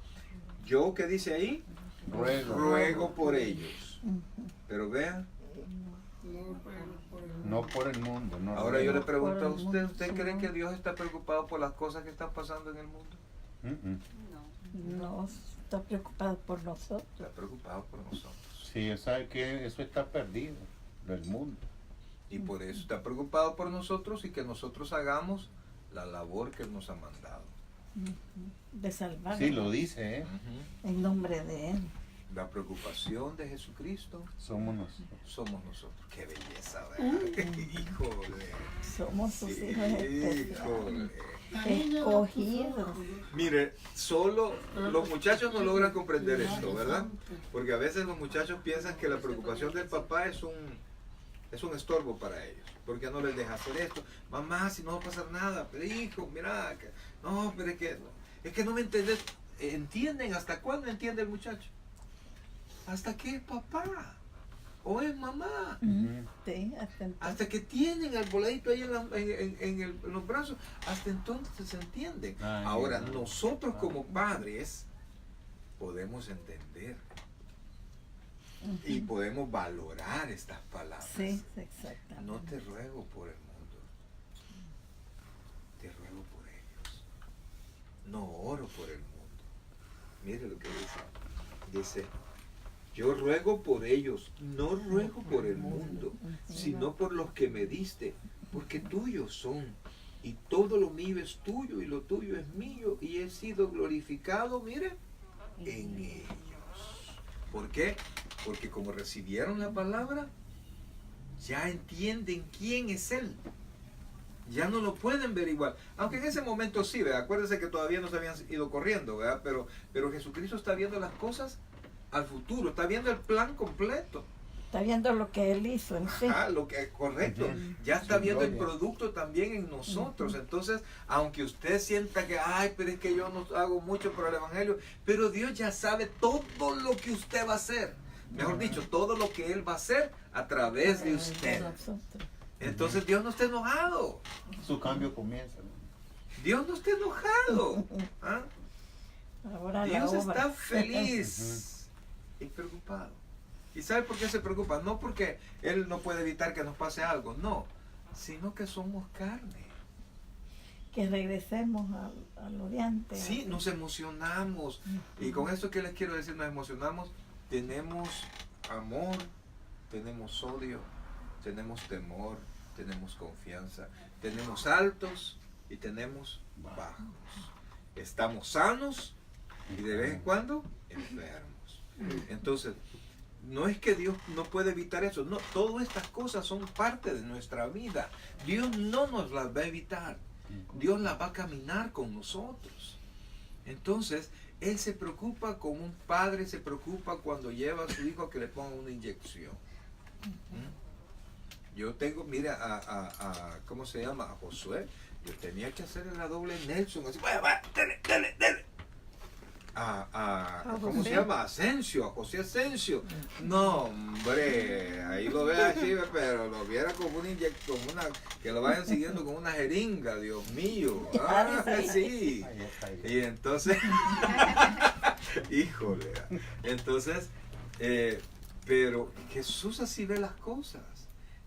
yo, ¿qué dice ahí? Ruego por ellos. Pero vean, No ruego por el mundo. No por el mundo. No ahora yo le ruego. pregunto a Por el usted, mundo, ¿usted sí, cree no. que Dios está preocupado por las cosas que están pasando en el mundo? Ujú. No está preocupado por nosotros. Está preocupado por nosotros. Sí, sabe que eso está perdido, del mundo. Y por eso está preocupado por nosotros y que nosotros hagamos la labor que Él nos ha mandado. De salvar. Sí, lo dice, ¿eh? Ujú. En nombre de Él. La preocupación de Jesucristo Somos nosotros. somos nosotros. ¡Qué belleza! ¿Verdad? ¡Híjole! Somos sus Sí, hijos especiales. híjole. La niña Escogidos. de tus ojos. Mire, solo los muchachos no logran comprender esto, ¿verdad? Porque a veces los muchachos piensan que la preocupación del papá es un estorbo para ellos. Porque no les deja hacer esto. Mamá, si no va a pasar nada. Pero hijo, mira, no, pero es que no me entiendes. ¿Entienden? ¿Hasta cuándo entiende el muchacho? Hasta que es papá o es mamá. Sí, hasta entonces. Hasta que tienen el boleto ahí en los brazos, hasta entonces se entienden. Ay, Ahora, no. nosotros como padres podemos entender y podemos valorar estas palabras. Sí, exactamente. No te ruego por el mundo, te ruego por ellos. No oro por el mundo. Mire lo que dice. Dice, yo ruego por ellos, no ruego por el mundo, sino por los que me diste, porque tuyos son, y todo lo mío es tuyo, y lo tuyo es mío, y he sido glorificado, mire, en ellos. ¿Por qué? Porque como recibieron la palabra, ya entienden quién es Él. Ya no lo pueden ver igual. Aunque en ese momento sí, ¿verdad? Acuérdense que todavía no se habían ido corriendo, ¿verdad? Pero Jesucristo está viendo las cosas al futuro, está viendo el plan completo. Está viendo lo que Él hizo en sí. Ajá, lo que correcto. Ujú. Ya está Su viendo el gloria. producto también en nosotros. Entonces, aunque usted sienta que, ay, pero es que yo no hago mucho por el Evangelio, pero Dios ya sabe todo lo que usted va a hacer. Mejor dicho, todo lo que Él va a hacer a través de usted. Nosotros. Entonces Dios no está enojado. Su cambio comienza. ¿no? Dios no está enojado. ¿Ah? Ahora la Dios obra. está feliz y preocupado. ¿Y sabe por qué se preocupa? No porque Él no puede evitar que nos pase algo, no, sino que somos carne. Que regresemos al oriente. Sí, nos emocionamos. Y con esto que les quiero decir, nos emocionamos. Tenemos amor, tenemos odio, tenemos temor, tenemos confianza, tenemos altos y tenemos bajos. Estamos sanos y de vez en cuando enfermos. Entonces, no es que Dios no puede evitar eso, no, todas estas cosas son parte de nuestra vida. Dios no nos las va a evitar, Dios las va a caminar con nosotros. Entonces, Él se preocupa como un padre se preocupa cuando lleva a su hijo a que le ponga una inyección. Yo tengo, mira, ¿cómo se llama? A Josué, yo tenía que hacerle la doble Nelson, así, va, dele. ¿Cómo se llama? Asensio, a José Asensio. No, hombre, ahí lo ve así, pero lo viera como una inyección, que lo vayan siguiendo con una jeringa, Dios mío. Ah, sí. Y entonces, híjole, entonces, pero Jesús así ve las cosas,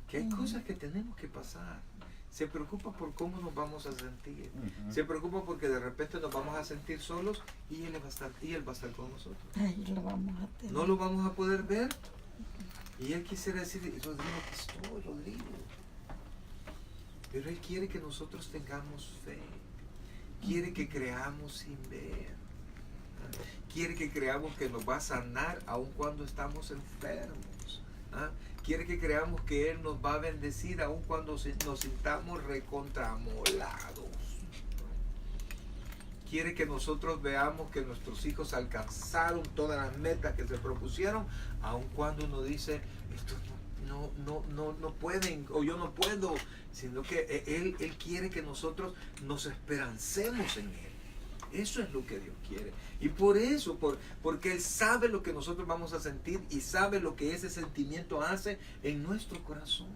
que hay cosas que tenemos que pasar. Se preocupa por cómo nos vamos a sentir. Se preocupa porque de repente nos vamos a sentir solos y Él va a estar con nosotros. Ay, lo vamos a tener. No lo vamos a poder ver. Y Él quisiera decir, Rodrigo, aquí estoy, Rodrigo. Pero Él quiere que nosotros tengamos fe. Quiere que creamos sin ver. Quiere que creamos que nos va a sanar aun cuando estamos enfermos. Quiere que creamos que Él nos va a bendecir aun cuando nos sintamos recontramolados. Quiere que nosotros veamos que nuestros hijos alcanzaron todas las metas que se propusieron, aun cuando uno dice, esto no pueden, o yo no puedo, sino que Él quiere que nosotros nos esperancemos en Él. Eso es lo que Dios quiere. Y por eso, porque Él sabe lo que nosotros vamos a sentir y sabe lo que ese sentimiento hace en nuestro corazón.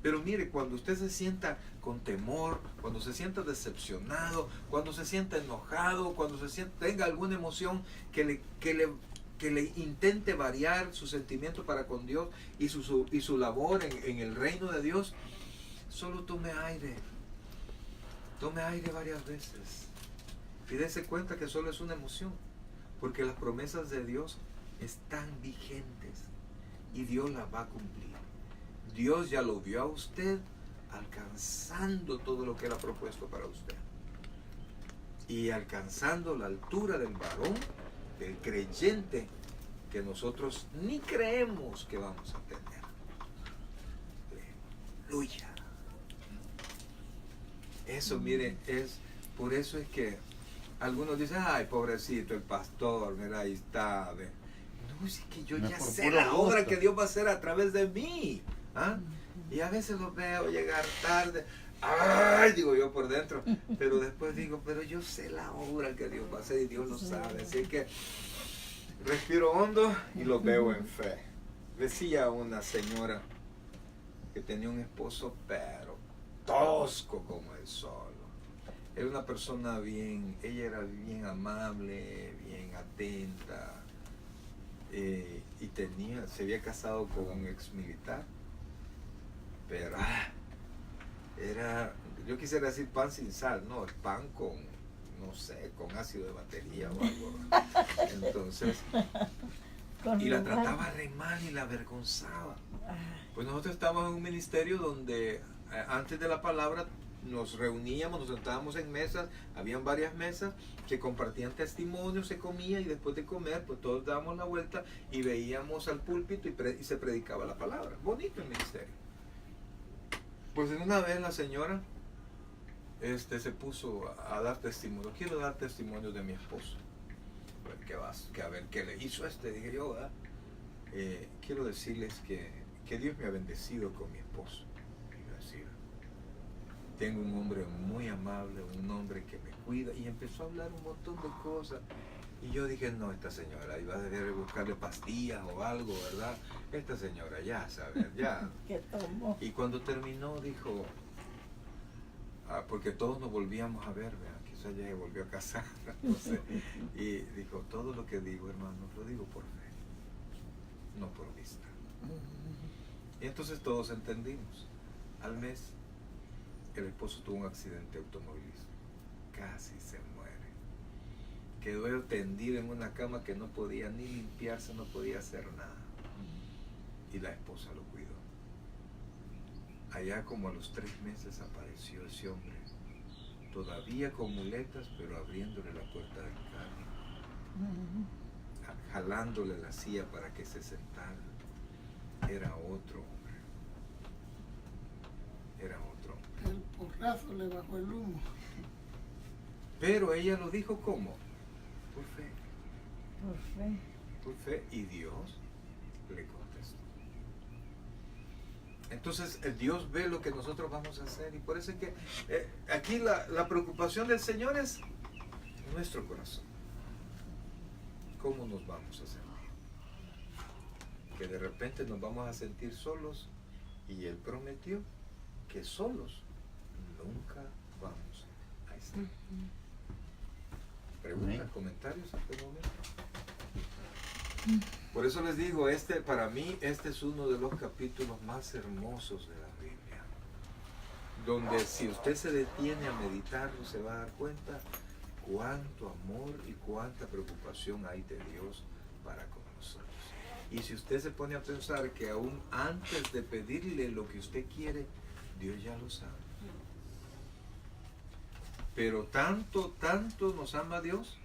Pero mire, cuando usted se sienta con temor, cuando se sienta decepcionado, cuando se sienta enojado, cuando tenga alguna emoción que le intente variar su sentimiento para con Dios y su labor en el reino de Dios, solo tome aire. Tome aire varias veces. Y dése cuenta que solo es una emoción, porque las promesas de Dios están vigentes y Dios las va a cumplir. Dios ya lo vio a usted alcanzando todo lo que Él ha propuesto para usted. Y alcanzando la altura del varón, del creyente, que nosotros ni creemos que vamos a tener. Aleluya. Eso, miren, por eso es que algunos dicen, ay, pobrecito el pastor, mira, ahí está. No, es que yo ya sé la obra que Dios va a hacer a través de mí. Y a veces los veo llegar tarde. Ay, digo yo por dentro. Pero después digo, pero yo sé la obra que Dios va a hacer y Dios lo sabe. Así que respiro hondo y lo veo en fe. Decía una señora que tenía un esposo, pero tosco como el sol. Era una persona ella era bien amable, bien atenta, y se había casado con un ex militar, pero yo quisiera decir pan sin sal, no, el pan con, no sé, con ácido de batería o algo. Entonces, y la trataba re mal y la avergonzaba. Pues nosotros estábamos en un ministerio donde antes de la palabra nos reuníamos, nos sentábamos en mesas, habían varias mesas que compartían testimonios, se comía y después de comer pues todos dábamos la vuelta y veíamos al púlpito y se predicaba la palabra. Bonito el ministerio. Pues en una vez la señora se puso a dar testimonio. Quiero dar testimonio de mi esposo. A ver qué le hizo dije yo, ¿verdad? Quiero decirles que Dios me ha bendecido con mi esposo. Tengo un hombre muy amable, un hombre que me cuida, y empezó a hablar un montón de cosas. Y yo dije, no, esta señora iba a deber buscarle pastillas o algo, ¿verdad? Esta señora ya, ¿sabes? Ya. ¿Qué tomó? Y cuando terminó dijo, porque todos nos volvíamos a ver, ¿verdad? Quizás ella se volvió a casar, no sé. Y dijo, todo lo que digo, hermano, lo digo por fe, no por vista. Y entonces todos entendimos. Al mes, el esposo tuvo un accidente automovilístico. Casi se muere. Quedó tendido en una cama que no podía ni limpiarse, no podía hacer nada. Y la esposa lo cuidó. Allá como a los 3 meses apareció ese hombre, todavía con muletas, pero abriéndole la puerta del carro, jalándole la silla para que se sentara. Era otro hombre. Era otro hombre. El porrazo le bajó el humo. Pero ella lo dijo ¿cómo? Por fe. Por fe. Por fe. Y Dios le contestó. Entonces Dios ve lo que nosotros vamos a hacer. Y por eso es que aquí la preocupación del Señor es nuestro corazón. ¿Cómo nos vamos a sentir? Que de repente nos vamos a sentir solos. Y Él prometió que solos nunca vamos a estar. ¿Preguntas, comentarios en este momento? Por eso les digo, para mí este es uno de los capítulos más hermosos de la Biblia, donde si usted se detiene a meditarlo se va a dar cuenta cuánto amor y cuánta preocupación hay de Dios para con nosotros. Y si usted se pone a pensar que aún antes de pedirle lo que usted quiere, Dios ya lo sabe. Pero tanto nos ama Dios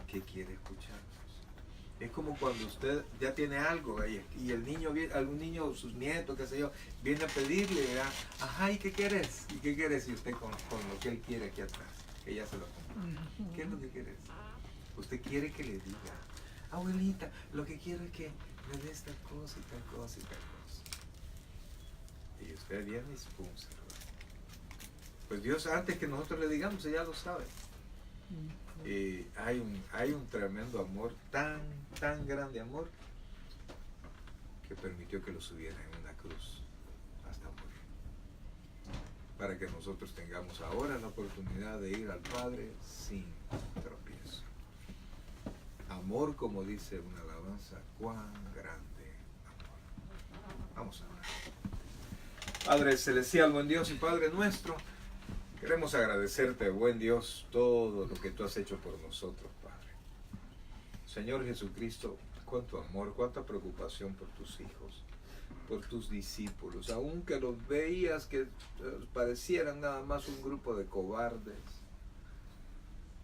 que quiere escucharnos. Es como cuando usted ya tiene algo y el niño, algún niño, sus nietos, qué sé yo, viene a pedirle, ¿verdad? Ajá, ¿y qué quieres? ¿Y qué quieres? Y usted con lo que él quiere aquí atrás, que ya se lo compra. ¿Qué es lo que quieres? Usted quiere que le diga, abuelita, lo que quiero es que me des tal cosa y tal cosa y tal cosa. Y usted viene y pum, se lo da. Pues Dios, antes que nosotros le digamos, ella lo sabe. Y hay un tremendo amor, tan grande amor, que permitió que lo subiera en una cruz hasta morir. Para que nosotros tengamos ahora la oportunidad de ir al Padre sin tropiezo. Amor, como dice una alabanza, cuán grande amor. Vamos a orar. Padre celestial, buen Dios y Padre nuestro, queremos agradecerte, buen Dios, todo lo que tú has hecho por nosotros, Padre. Señor Jesucristo, cuánto amor, cuánta preocupación por tus hijos, por tus discípulos, aunque los veías que parecieran nada más un grupo de cobardes,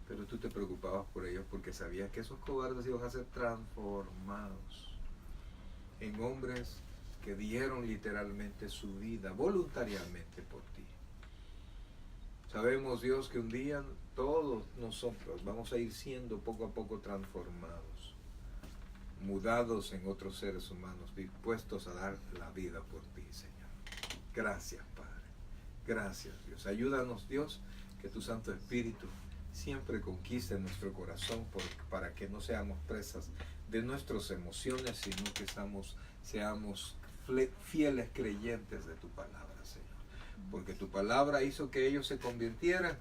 pero tú te preocupabas por ellos porque sabías que esos cobardes iban a ser transformados en hombres que dieron literalmente su vida voluntariamente por ti. Sabemos, Dios, que un día todos nosotros vamos a ir siendo poco a poco transformados, mudados en otros seres humanos, dispuestos a dar la vida por ti, Señor. Gracias, Padre. Gracias, Dios. Ayúdanos, Dios, que tu Santo Espíritu siempre conquiste nuestro corazón para que no seamos presas de nuestras emociones, sino que seamos fieles creyentes de tu palabra, Señor. Porque tu palabra hizo que ellos se convirtieran,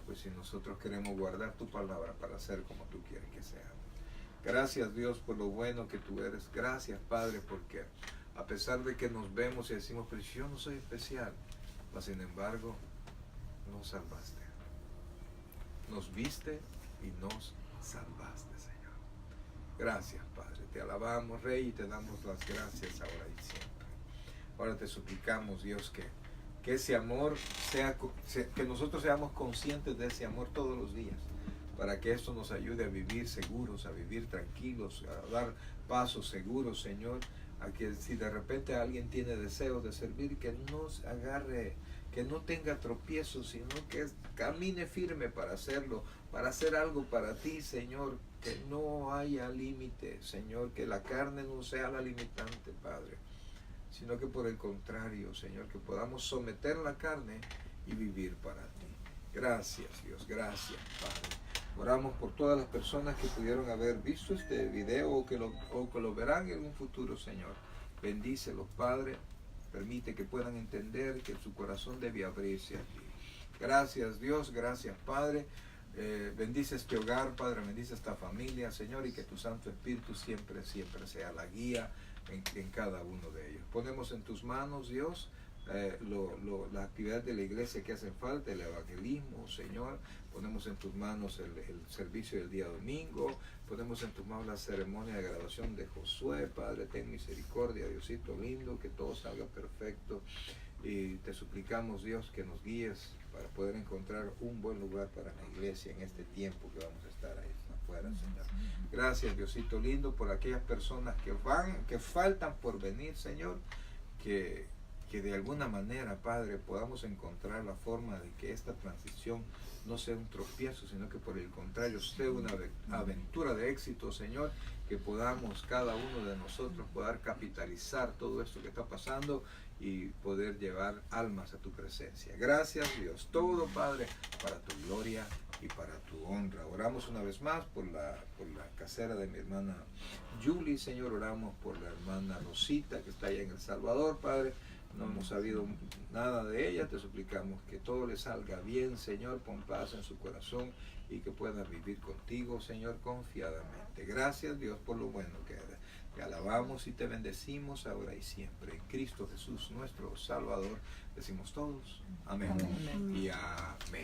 pues si nosotros queremos guardar tu palabra para ser como tú quieres que seamos. Gracias, Dios, por lo bueno que tú eres. Gracias, Padre, porque a pesar de que nos vemos y decimos, pero yo no soy especial, mas sin embargo nos salvaste. Nos viste y nos salvaste, Señor. Gracias, Padre. Te alabamos, Rey, y te damos las gracias ahora y siempre. Ahora te suplicamos, Dios, que ese amor que nosotros seamos conscientes de ese amor todos los días, para que esto nos ayude a vivir seguros, a vivir tranquilos, a dar pasos seguros, Señor, a que si de repente alguien tiene deseo de servir, que no se agarre, que no tenga tropiezos, sino que camine firme para hacerlo, para hacer algo para ti, Señor, que no haya límite, Señor, que la carne no sea la limitante, Padre, sino que por el contrario, Señor, que podamos someter la carne y vivir para ti. Gracias, Dios, gracias, Padre. Oramos por todas las personas que pudieron haber visto este video o que lo verán en un futuro, Señor. Bendícelos, Padre. Permite que puedan entender que su corazón debe abrirse a ti. Gracias, Dios. Gracias, Padre. Bendice este hogar, Padre. Bendice esta familia, Señor, y que tu Santo Espíritu siempre sea la guía en cada uno de ellos. Ponemos en tus manos, Dios, las actividades de la iglesia que hacen falta, el evangelismo, Señor. Ponemos en tus manos el servicio del día domingo. Ponemos en tus manos la ceremonia de graduación de Josué. Padre, ten misericordia, Diosito lindo, que todo salga perfecto. Y te suplicamos, Dios, que nos guíes para poder encontrar un buen lugar para la iglesia en este tiempo que vamos a estar ahí afuera, Señor. Gracias, Diosito lindo, por aquellas personas que faltan por venir, Señor, que de alguna manera, Padre, podamos encontrar la forma de que esta transición no sea un tropiezo, sino que por el contrario sea una aventura de éxito, Señor, que podamos cada uno de nosotros poder capitalizar todo esto que está pasando y poder llevar almas a tu presencia. Gracias, Dios, todo, Padre, para tu gloria y para tu honra. Oramos una vez más por la casera de mi hermana Julie, Señor. Oramos por la hermana Rosita, que está allá en El Salvador, Padre. No hemos sabido nada de ella. Te suplicamos que todo le salga bien, Señor. Pon paz en su corazón y que pueda vivir contigo, Señor, confiadamente. Gracias, Dios, por lo bueno que eres. Te alabamos y te bendecimos ahora y siempre. En Cristo Jesús, nuestro Salvador, decimos todos amén, Amén. y amén.